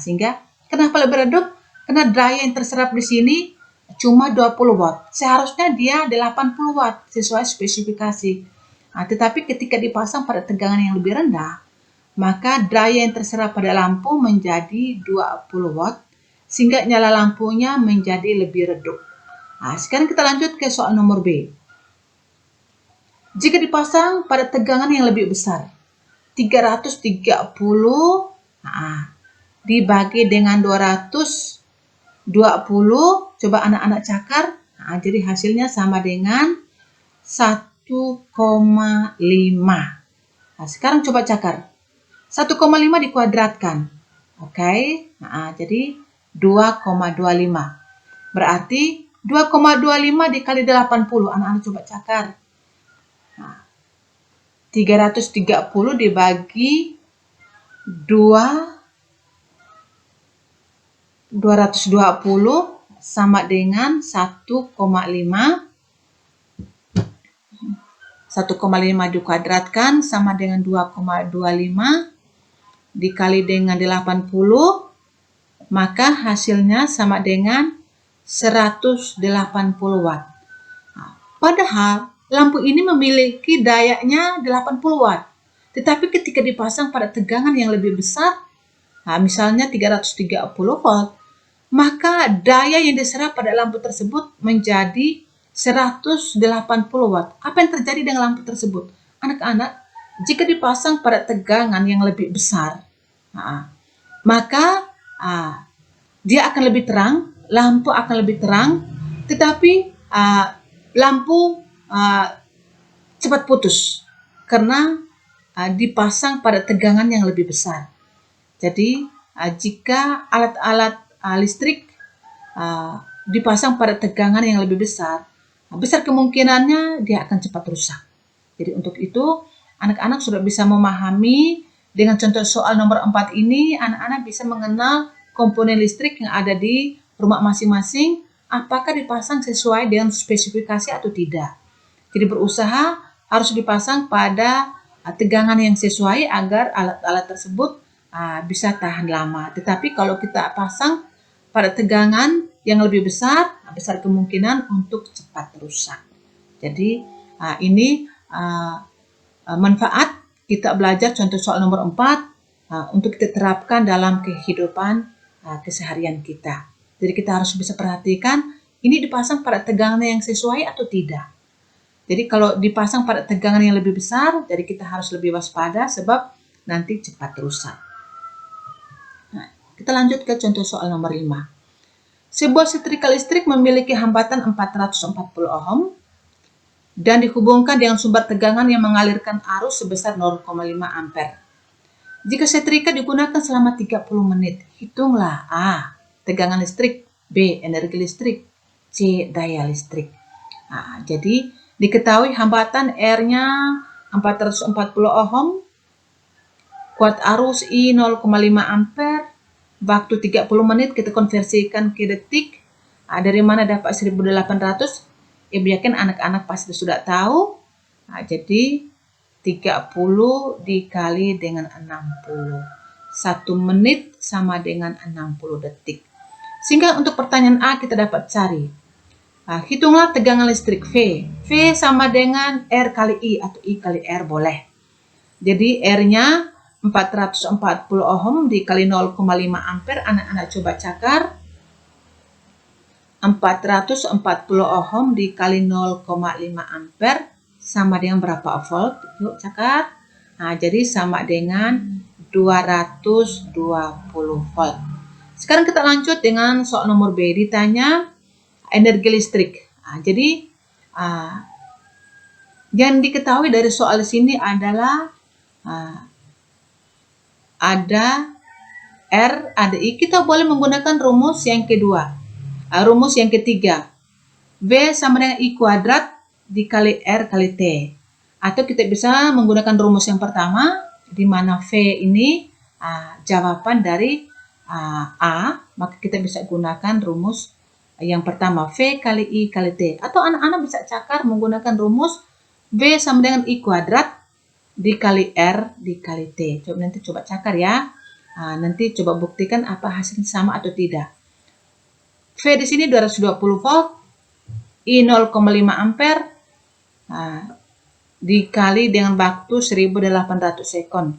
Sehingga kenapa lebih redup? Karena daya yang terserap di sini cuma 20 watt. Seharusnya dia 80 watt sesuai spesifikasi. Tetapi ketika dipasang pada tegangan yang lebih rendah, maka daya yang terserap pada lampu menjadi 20 watt, sehingga nyala lampunya menjadi lebih redup. Sekarang kita lanjut ke soal nomor B. Jika dipasang pada tegangan yang lebih besar, 330 dibagi dengan 220, coba anak-anak cakar. Jadi hasilnya sama dengan 1,5. Sekarang coba cakar. 1,5 dikuadratkan. Jadi 2,25. Berarti 2,25 dikali 80. Anak-anak coba cakar. Nah, 330 dibagi 220 sama dengan 1,5. 1,5 dikuadratkan sama dengan 2,25 dikali dengan 80, maka hasilnya sama dengan 180 watt. Nah, padahal lampu ini memiliki dayanya 80 watt. Tetapi ketika dipasang pada tegangan yang lebih besar, nah misalnya 330 volt, maka daya yang diserap pada lampu tersebut menjadi 180 watt. Apa yang terjadi dengan lampu tersebut? Anak-anak, jika dipasang pada tegangan yang lebih besar, maka dia akan lebih terang, lampu akan lebih terang, tetapi lampu cepat putus karena dipasang pada tegangan yang lebih besar. Jadi jika alat-alat listrik dipasang pada tegangan yang lebih besar, besar kemungkinannya dia akan cepat rusak. Jadi untuk itu anak-anak sudah bisa memahami dengan contoh soal nomor 4 ini, anak-anak bisa mengenal komponen listrik yang ada di rumah masing-masing, apakah dipasang sesuai dengan spesifikasi atau tidak. Jadi berusaha harus dipasang pada tegangan yang sesuai agar alat-alat tersebut bisa tahan lama. Tetapi kalau kita pasang pada tegangan yang lebih besar, besar kemungkinan untuk cepat rusak. Jadi ini manfaat kita belajar contoh soal nomor 4 untuk kita terapkan dalam kehidupan keseharian kita. Jadi kita harus bisa perhatikan ini dipasang pada tegangan yang sesuai atau tidak. Jadi kalau dipasang pada tegangan yang lebih besar, jadi kita harus lebih waspada sebab nanti cepat rusak. Nah, kita lanjut ke contoh soal nomor 5. Sebuah setrika listrik memiliki hambatan 440 ohm dan dihubungkan dengan sumber tegangan yang mengalirkan arus sebesar 0,5 ampere. Jika setrika digunakan selama 30 menit, hitunglah A. Tegangan listrik, B. Energi listrik, C. Daya listrik. Jadi diketahui hambatan R-nya 440 ohm, kuat arus I 0,5 ampere, waktu 30 menit kita konversikan ke detik. Dari mana dapat 1800? Ibu yakin anak-anak pasti sudah tahu. Jadi 30 dikali dengan 60. 1 menit sama dengan 60 detik. Sehingga untuk pertanyaan A kita dapat cari. Hitunglah tegangan listrik V. V sama dengan R kali I atau I kali R boleh. Jadi R-nya 440 ohm dikali 0,5 ampere, anak-anak coba cakar. 440 ohm dikali 0,5 ampere sama dengan berapa volt? Yuk cakar. Jadi sama dengan 220 volt. Sekarang kita lanjut dengan soal nomor B. Ditanya energi listrik. Jadi yang diketahui dari soal sini adalah ada R, ada I. Kita boleh menggunakan rumus yang kedua. Rumus yang ketiga. V sama dengan I kuadrat dikali R kali T. Atau kita bisa menggunakan rumus yang pertama, di mana V ini jawaban dari A, maka kita bisa gunakan rumus yang pertama, V kali I kali T. Atau anak-anak bisa cakar menggunakan rumus V sama dengan I kuadrat dikali R dikali T. Nanti coba cakar ya. Nanti coba buktikan apa hasilnya sama atau tidak. V di sini 220 volt, I 0,5 ampere dikali dengan waktu 1800 sekon.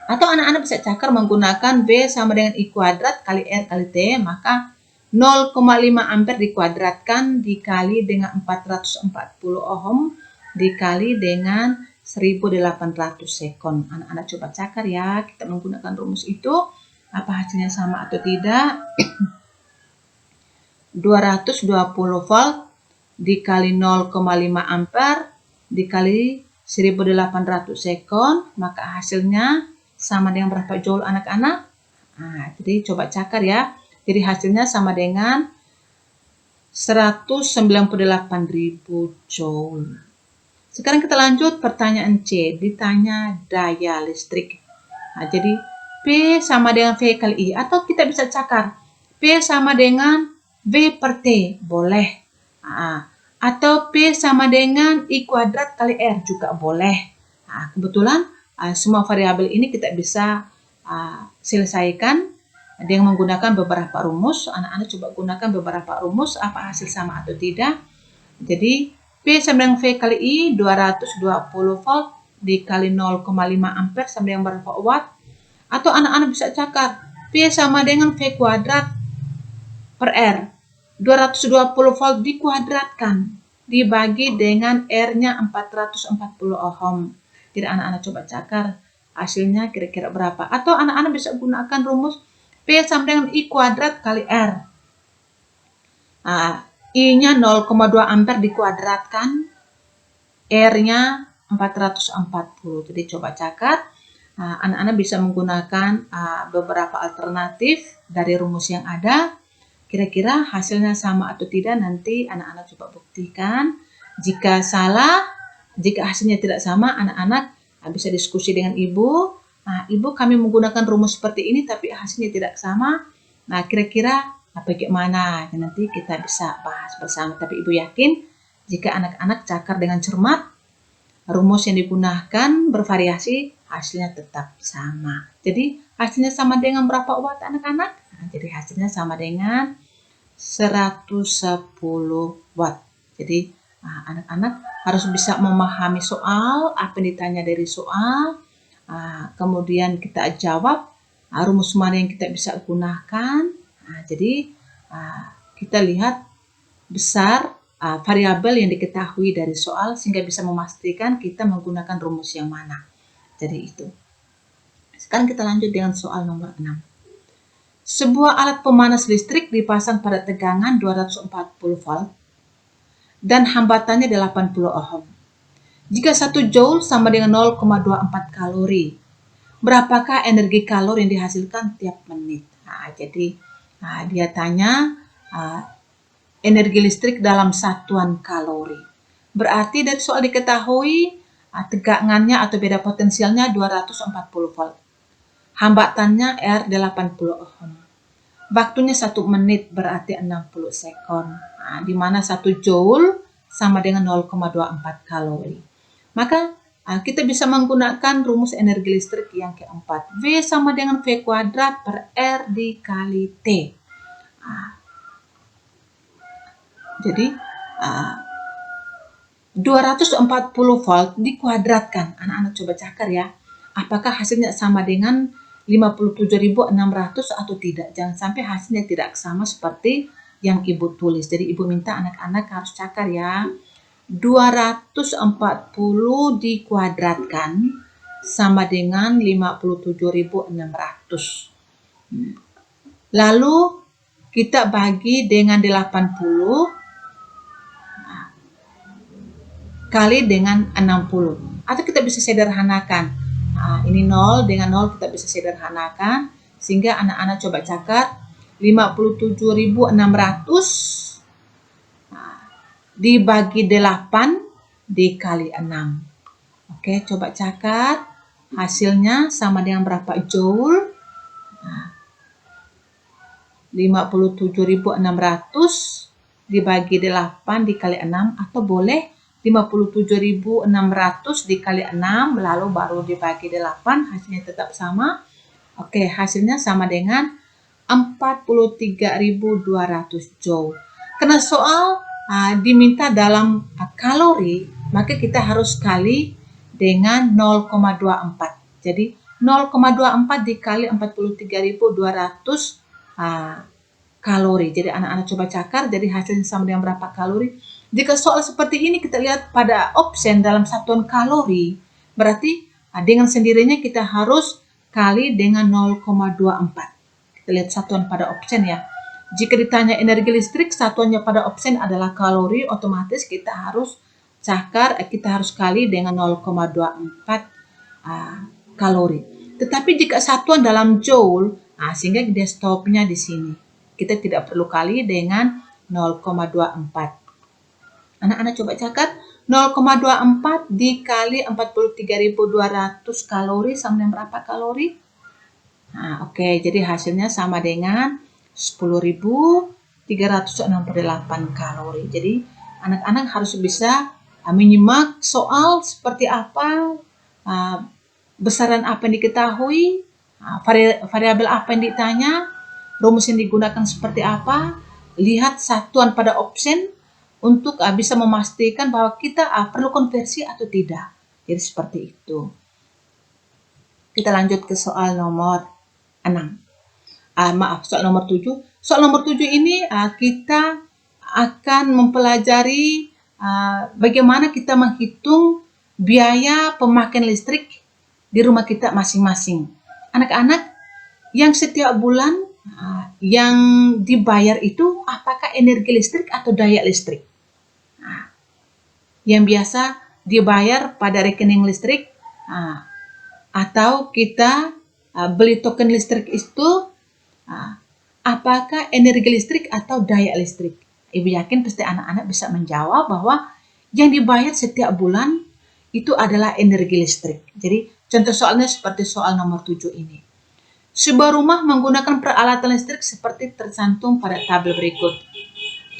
Atau anak-anak bisa cakar menggunakan V sama dengan I kuadrat kali R kali T, maka 0,5 ampere dikuadratkan dikali dengan 440 ohm dikali dengan 1800 sekon. Anak-anak coba cakar ya, kita menggunakan rumus itu, apa hasilnya sama atau tidak. 220 volt dikali 0,5 ampere dikali 1800 sekon, maka hasilnya sama dengan berapa joule anak-anak? Jadi coba cakar ya. Jadi hasilnya sama dengan 198.000 joule. Sekarang kita lanjut pertanyaan C, ditanya daya listrik. Nah, jadi P sama dengan V kali I, atau kita bisa cakar P sama dengan V per T, boleh. Nah, atau P sama dengan I kuadrat kali R juga boleh. Nah, kebetulan semua variabel ini kita bisa selesaikan dengan menggunakan beberapa rumus. Anak-anak coba gunakan beberapa rumus, apa hasil sama atau tidak. Jadi P sama dengan V kali I, 220 volt dikali 0,5 ampere sama dengan berapa watt? Atau anak-anak bisa cakar P sama dengan V kuadrat per R. 220 volt dikuadratkan dibagi dengan R-nya 440 ohm. Jadi anak-anak coba cakar hasilnya kira-kira berapa. Atau anak-anak bisa gunakan rumus P sama dengan I kuadrat kali R. I-nya 0,2 ampere dikuadratkan, R-nya 440. Jadi coba cakar. Anak-anak bisa menggunakan beberapa alternatif dari rumus yang ada. Kira-kira hasilnya sama atau tidak, nanti anak-anak coba buktikan. Jika salah, jika hasilnya tidak sama, anak-anak bisa diskusi dengan ibu. Ibu, kami menggunakan rumus seperti ini tapi hasilnya tidak sama. Nah, kira-kira bagaimana? Nanti kita bisa bahas bersama. Tapi ibu yakin jika anak-anak cakar dengan cermat, rumus yang digunakan bervariasi, hasilnya tetap sama. Jadi hasilnya sama dengan berapa watt anak-anak? Nah, jadi hasilnya sama dengan 110 watt. Jadi anak-anak harus bisa memahami soal, apa yang ditanya dari soal, kemudian kita jawab, rumus mana yang kita bisa gunakan. Jadi kita lihat besar variabel yang diketahui dari soal sehingga bisa memastikan kita menggunakan rumus yang mana. Jadi itu. Sekarang kita lanjut dengan soal nomor 6. Sebuah alat pemanas listrik dipasang pada tegangan 240 volt dan hambatannya 80 ohm. Jika 1 joule sama dengan 0,24 kalori, berapakah energi kalori yang dihasilkan tiap menit? Jadi dia tanya energi listrik dalam satuan kalori. Berarti dari soal diketahui tegangannya atau beda potensialnya 240 volt. Hambatannya R 80 ohm. Waktunya 1 menit berarti 60 sekon. Di mana 1 joule sama dengan 0,24 kalori. Maka kita bisa menggunakan rumus energi listrik yang keempat. V sama dengan V kuadrat per R dikali T. Jadi 240 volt dikuadratkan. Anak-anak coba cakar ya. Apakah hasilnya sama dengan 57.600 atau tidak? Jangan sampai hasilnya tidak sama seperti yang ibu tulis. Jadi ibu minta anak-anak harus cakar ya. 240 dikuadratkan sama dengan 57.600. Lalu kita bagi dengan 80 kali dengan 60. Atau kita bisa sederhanakan. Ini 0 dengan 0 kita bisa sederhanakan. Sehingga anak-anak coba cakar 57.600 dibagi 8 dikali 6. Oke, coba cakar. Hasilnya sama dengan berapa joule? 57.600 dibagi 8 dikali 6, atau boleh 57.600 dikali 6 lalu baru dibagi 8, hasilnya tetap sama. Oke, hasilnya sama dengan 43.200 joule. Karena soal diminta dalam kalori, maka kita harus kali dengan 0,24. Jadi 0,24 dikali 43.200 kalori. Jadi anak-anak coba cakar, jadi hasilnya sama dengan berapa kalori. Jika soal seperti ini kita lihat pada option dalam satuan kalori, berarti dengan sendirinya kita harus kali dengan 0,24. Kita lihat satuan pada option ya. Jika ditanya energi listrik, satuannya pada option adalah kalori, otomatis kita harus cakar, kita harus kali dengan 0,24 kalori. Tetapi jika satuan dalam joule, sehingga dia stopnya di sini. Kita tidak perlu kali dengan 0,24. Anak-anak coba catat, 0,24 dikali 43.200 kalori sama dengan berapa kalori? Nah, oke, jadi hasilnya sama dengan 10.368 kalori. Jadi anak-anak harus bisa menyimak soal seperti apa, besaran apa yang diketahui, variabel apa yang ditanya, rumus yang digunakan seperti apa, lihat satuan pada option untuk bisa memastikan bahwa kita perlu konversi atau tidak. Jadi seperti itu. Kita lanjut ke soal nomor 6. Soal nomor 7. Soal nomor 7 ini kita akan mempelajari bagaimana kita menghitung biaya pemakaian listrik di rumah kita masing-masing. Anak-anak, yang setiap bulan yang dibayar itu apakah energi listrik atau daya listrik? Yang biasa dibayar pada rekening listrik atau kita beli token listrik itu apakah energi listrik atau daya listrik? Ibu yakin pasti anak-anak bisa menjawab bahwa yang dibayar setiap bulan itu adalah energi listrik. Jadi contoh soalnya seperti soal nomor 7 ini. Sebuah rumah menggunakan peralatan listrik seperti tercantum pada tabel berikut.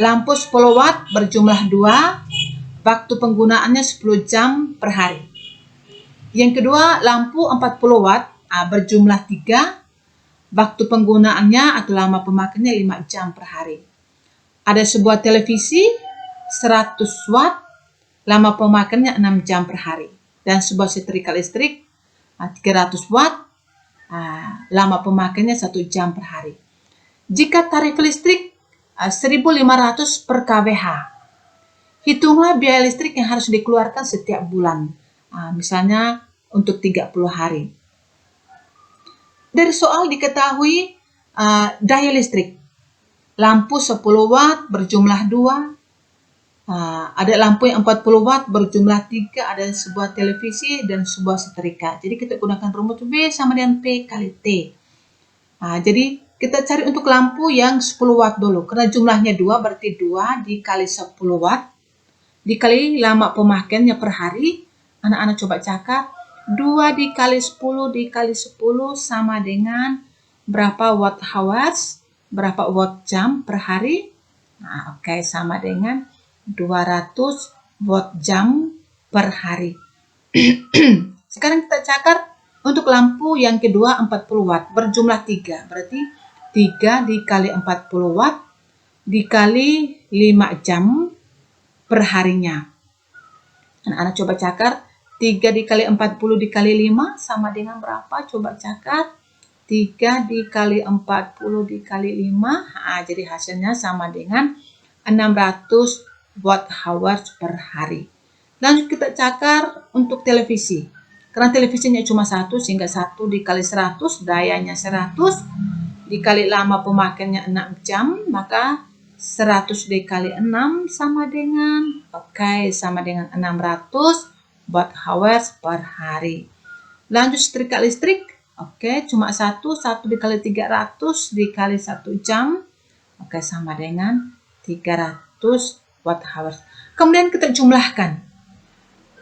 Lampu 10 watt berjumlah 2, waktu penggunaannya 10 jam per hari. Yang kedua, lampu 40 watt berjumlah 3, waktu penggunaannya atau lama pemakaiannya 5 jam per hari. Ada sebuah televisi 100 watt, lama pemakaiannya 6 jam per hari. Dan sebuah setrika listrik 300 watt, lama pemakaiannya 1 jam per hari. Jika tarif listrik 1.500 per kWh, hitunglah biaya listrik yang harus dikeluarkan setiap bulan. Misalnya untuk 30 hari. Dari soal diketahui daya listrik. Lampu 10 watt berjumlah 2. Ada lampu yang 40 watt berjumlah 3. Ada sebuah televisi dan sebuah setrika. Jadi kita gunakan rumus B sama dengan P kali T. Jadi kita cari untuk lampu yang 10 watt dulu. Karena jumlahnya 2 berarti 2 dikali 10 watt. Dikali lama pemakaiannya per hari. Anak-anak coba catat. 2 dikali 10 dikali 10 sama dengan berapa watt hours? Berapa watt jam per hari? Oke, sama dengan 200 watt jam per hari. Sekarang kita catat untuk lampu yang kedua 40 watt berjumlah 3. Berarti 3 dikali 40 watt dikali 5 jam per harinya. Anak-anak coba catat. 3 dikali 40 dikali 5 sama dengan berapa? Coba catat. 3 dikali 40 dikali 5. Jadi hasilnya sama dengan 600 watt hours per hari. Lanjut kita catat untuk televisi. Karena televisinya cuma 1 sehingga 1 dikali 100 dayanya 100 dikali lama pemakaiannya 6 jam, maka 100 dikali 6 sama dengan sama dengan 600 watt hours per hari. Lanjut setrika listrik. Cuma 1 dikali 300 dikali 1 jam. Sama dengan 300 watt hours. Kemudian kita jumlahkan.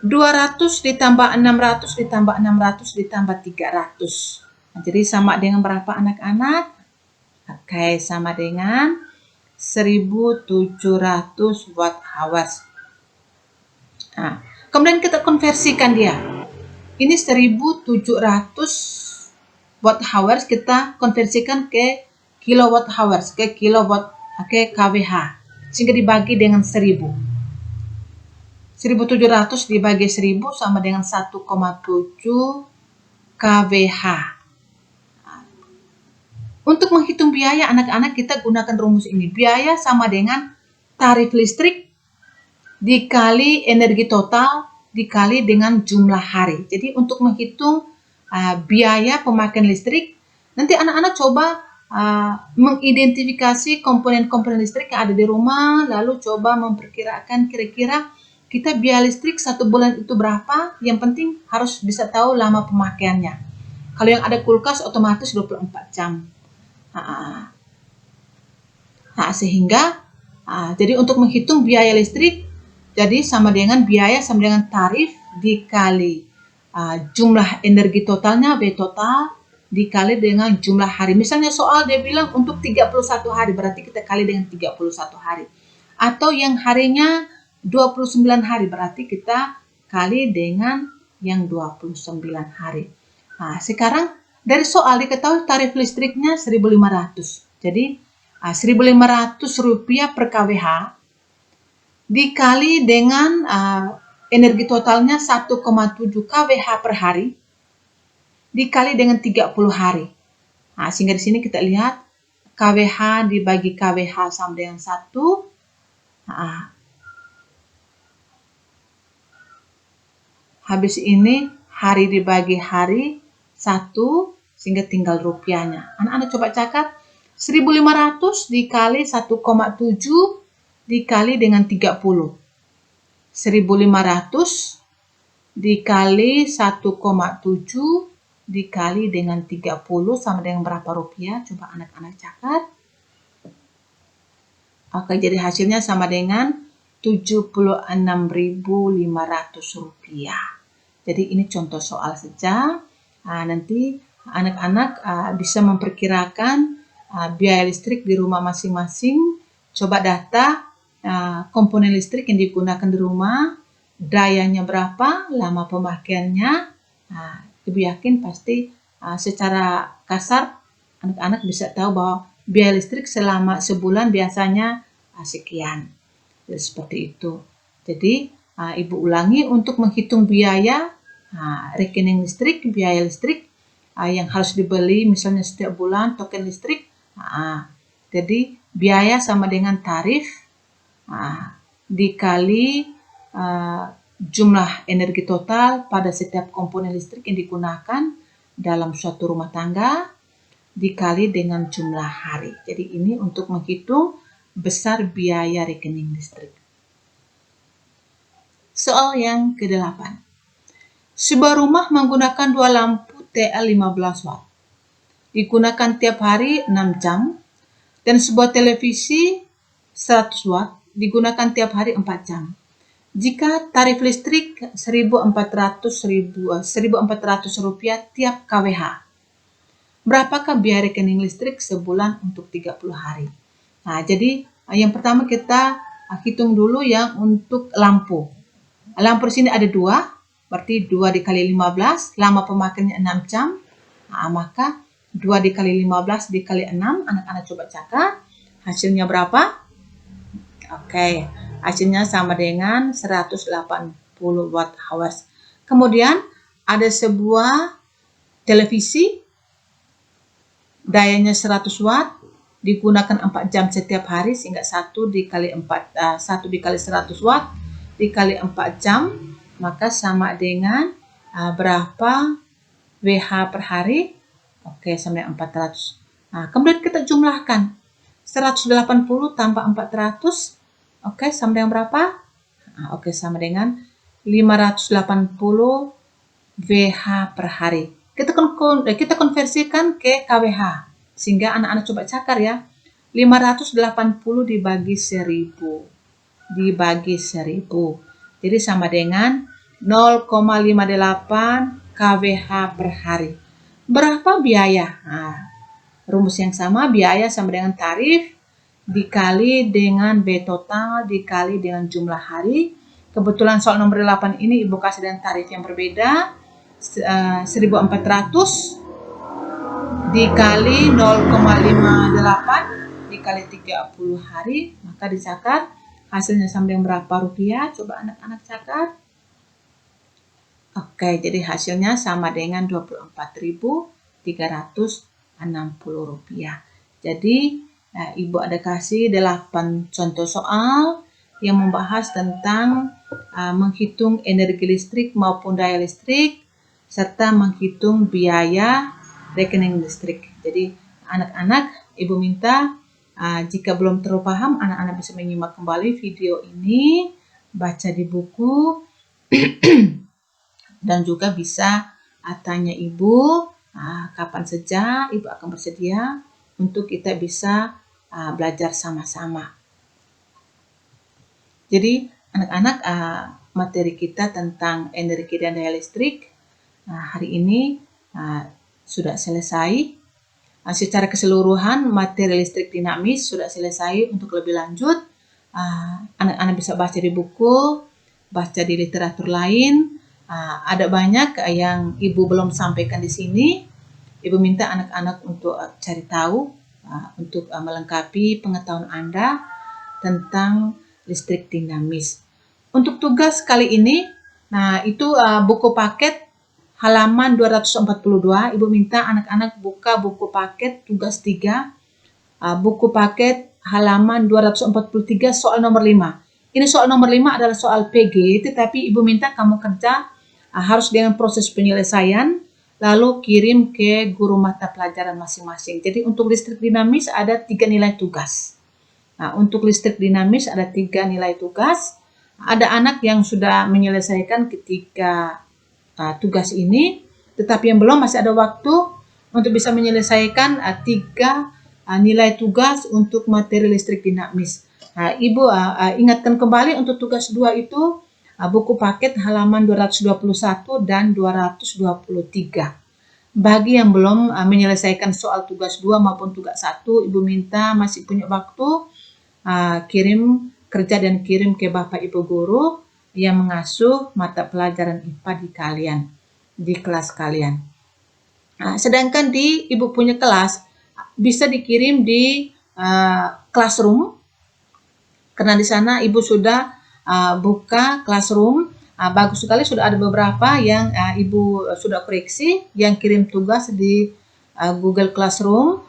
200 ditambah 600 ditambah 600 ditambah 300. Jadi sama dengan berapa anak-anak? Sama dengan 1.700 watt hours. Kemudian kita konversikan dia. Ini 1.700 watt hours kita konversikan ke kilowatt hours, ke kilowatt, kWh. Sehingga dibagi dengan 1.000. 1.700 dibagi 1.000 sama dengan 1,7 kWh. Untuk menghitung biaya anak-anak kita gunakan rumus ini. Biaya sama dengan tarif listrik dikali energi total dikali dengan jumlah hari. Jadi untuk menghitung biaya pemakaian listrik, nanti anak-anak coba mengidentifikasi komponen-komponen listrik yang ada di rumah, lalu coba memperkirakan kira-kira kita biaya listrik 1 bulan itu berapa. Yang penting harus bisa tahu lama pemakaiannya. Kalau yang ada kulkas otomatis 24 jam. Sehingga Jadi untuk menghitung biaya listrik, jadi sama dengan biaya sama dengan tarif dikali jumlah energi totalnya B total dikali dengan jumlah hari. Misalnya soal dia bilang untuk 31 hari, berarti kita kali dengan 31 hari. Atau yang harinya 29 hari, berarti kita kali dengan yang 29 hari. Sekarang dari soal diketahui tarif listriknya 1.500. Jadi Rp1.500 per kWh dikali dengan energi totalnya 1,7 kWh per hari dikali dengan 30 hari. Sehingga di sini kita lihat kWh dibagi kWh sama dengan 1. Habis ini hari dibagi hari 1, sehingga tinggal rupiahnya. Anak-anak coba catat 1.500 dikali 1,7 dikali dengan 30. 1.500 dikali 1,7 dikali dengan 30 sama dengan berapa rupiah? Coba anak-anak catat. Oke, jadi hasilnya sama dengan Rp76.500. Jadi ini contoh soal saja. Nanti anak-anak bisa memperkirakan biaya listrik di rumah masing-masing. Coba data komponen listrik yang digunakan di rumah, dayanya berapa, lama pemakaiannya. Ibu yakin pasti secara kasar anak-anak bisa tahu bahwa biaya listrik selama sebulan biasanya sekian. Jadi seperti itu. Jadi Ibu ulangi untuk menghitung biaya rekening listrik, biaya listrik yang harus dibeli misalnya setiap bulan token listrik. Jadi biaya sama dengan tarif dikali jumlah energi total pada setiap komponen listrik yang digunakan dalam suatu rumah tangga dikali dengan jumlah hari. Jadi ini untuk menghitung besar biaya rekening listrik. Soal yang ke-8. Sebuah rumah menggunakan 2 lampu TL 15 watt. Digunakan tiap hari 6 jam. Dan sebuah televisi 100 watt digunakan tiap hari 4 jam. Jika tarif listrik Rp1.400 tiap kWh, berapakah biaya rekening listrik sebulan untuk 30 hari? Jadi yang pertama kita hitung dulu yang untuk lampu. Lampu di sini ada 2, berarti 2 dikali 15, lama pemakaiannya 6 jam. Maka 2 dikali 15 dikali 6, anak-anak coba catat, hasilnya berapa? Oke, hasilnya sama dengan 180 watt hours. Kemudian ada sebuah televisi, dayanya 100 watt, digunakan 4 jam setiap hari, sehingga 1 dikali 100 watt dikali 4 jam, maka sama dengan berapa WH per hari? Oke, sama dengan 400. Kemudian kita jumlahkan 180 tambah 400. Oke, sama dengan berapa? Oke, sama dengan 580 WH per hari. Kita konversikan ke kWh. Sehingga anak-anak coba cakar ya. 580 dibagi 1000. Dibagi 1000. Jadi sama dengan 0,58 kWh per hari. Berapa biaya? Rumus yang sama, biaya sama dengan tarif dikali dengan B total dikali dengan jumlah hari. Kebetulan soal nomor 8 ini Ibu kasih dengan tarif yang berbeda. 1.400 dikali 0,58 dikali 30 hari, maka dicatat hasilnya sama dengan berapa rupiah? Coba anak-anak catat. Oke, jadi hasilnya sama dengan Rp24.360. Jadi Ibu ada kasih 8 contoh soal yang membahas tentang menghitung energi listrik maupun daya listrik serta menghitung biaya rekening listrik. Jadi anak-anak, Ibu minta jika belum terlalu paham, anak-anak bisa menyimak kembali video ini, baca di buku, dan juga bisa tanya Ibu kapan saja Ibu akan bersedia untuk kita bisa belajar sama-sama. Jadi anak-anak, materi kita tentang energi dan daya listrik hari ini sudah selesai. Secara keseluruhan materi listrik dinamis sudah selesai. Untuk lebih lanjut, anak-anak bisa baca di buku, baca di literatur lain. Ada banyak yang Ibu belum sampaikan di sini. Ibu minta anak-anak untuk cari tahu, untuk melengkapi pengetahuan Anda tentang listrik dinamis. Untuk tugas kali ini, itu buku paket halaman 242. Ibu minta anak-anak buka buku paket tugas 3, buku paket halaman 243 soal nomor 5. Ini soal nomor 5 adalah soal PG, tetapi Ibu minta kamu kerja harus dengan proses penyelesaian, lalu kirim ke guru mata pelajaran masing-masing. Jadi untuk listrik dinamis ada 3 nilai tugas. Untuk listrik dinamis ada 3 nilai tugas. Ada anak yang sudah menyelesaikan ketiga tugas ini, tetapi yang belum masih ada waktu untuk bisa menyelesaikan 3 nilai tugas untuk materi listrik dinamis. Ibu ingatkan kembali untuk tugas 2 itu buku paket halaman 221 dan 223. Bagi yang belum menyelesaikan soal tugas 2 maupun tugas 1, Ibu minta masih punya waktu, kirim kerja dan kirim ke Bapak Ibu guru yang mengasuh mata pelajaran IPA di kelas kalian. Sedangkan di Ibu punya kelas bisa dikirim di classroom, karena di sana Ibu sudah buka classroom. Bagus sekali, sudah ada beberapa yang Ibu sudah koreksi yang kirim tugas di Google Classroom.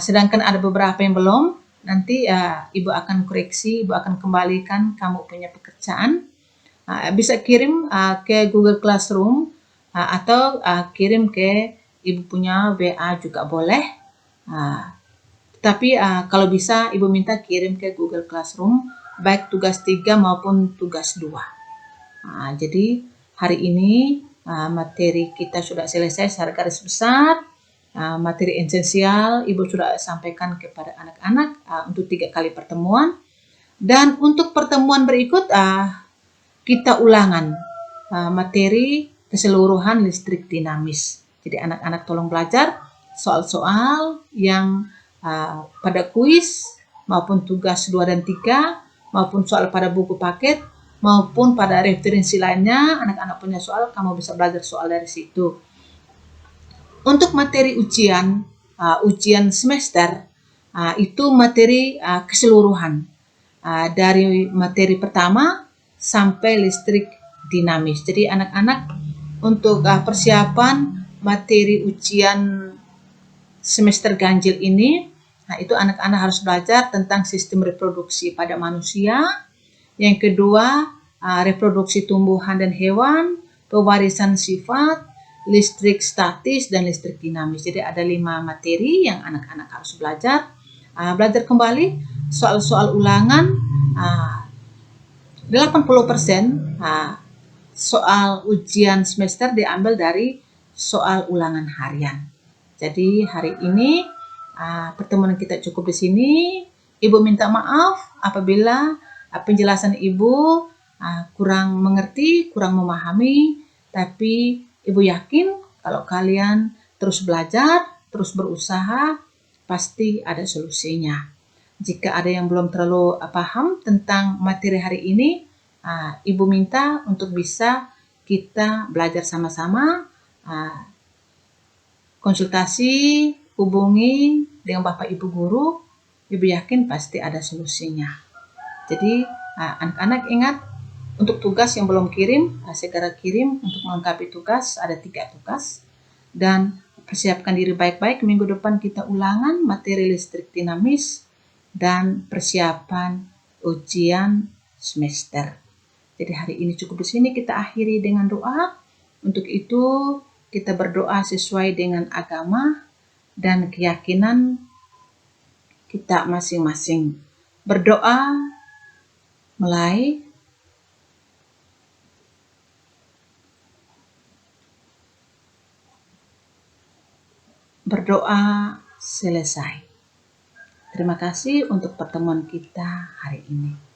Sedangkan ada beberapa yang belum. Nanti Ibu akan koreksi, Ibu akan kembalikan kamu punya pekerjaan. Bisa kirim ke Google Classroom atau kirim ke Ibu punya WA juga boleh. Tapi kalau bisa Ibu minta kirim ke Google Classroom, baik tugas 3 maupun tugas 2. Jadi hari ini materi kita sudah selesai secara garis besar. Materi esensial Ibu sudah sampaikan kepada anak-anak untuk 3 kali pertemuan. Dan untuk pertemuan berikut kita ulangan materi keseluruhan listrik dinamis. Jadi anak-anak tolong belajar soal-soal yang pada kuis maupun tugas 2 dan 3 maupun soal pada buku paket maupun pada referensi lainnya. Anak-anak punya soal, kamu bisa belajar soal dari situ. Untuk materi ujian semester, itu materi keseluruhan. Dari materi pertama sampai listrik dinamis. Jadi anak-anak untuk persiapan materi ujian semester ganjil ini, itu anak-anak harus belajar tentang sistem reproduksi pada manusia. Yang kedua, reproduksi tumbuhan dan hewan, pewarisan sifat, listrik statis, dan listrik dinamis. Jadi ada 5 materi yang anak-anak harus belajar. Belajar kembali soal-soal ulangan, 80% soal ujian semester diambil dari soal ulangan harian. Jadi hari ini pertemuan kita cukup di sini. Ibu minta maaf apabila penjelasan Ibu kurang mengerti, kurang memahami, tapi Ibu yakin kalau kalian terus belajar, terus berusaha, pasti ada solusinya. Jika ada yang belum terlalu paham tentang materi hari ini, Ibu minta untuk bisa kita belajar sama-sama, konsultasi, hubungi dengan Bapak Ibu guru. Ibu yakin pasti ada solusinya. Jadi anak-anak ingat, untuk tugas yang belum kirim, segera kirim. Untuk melengkapi tugas, ada 3 tugas. Dan persiapkan diri baik-baik, minggu depan kita ulangan materi listrik dinamis dan persiapan ujian semester. Jadi hari ini cukup di sini, kita akhiri dengan doa. Untuk itu kita berdoa sesuai dengan agama dan keyakinan kita masing-masing. Berdoa mulai. Berdoa selesai. Terima kasih untuk pertemuan kita hari ini.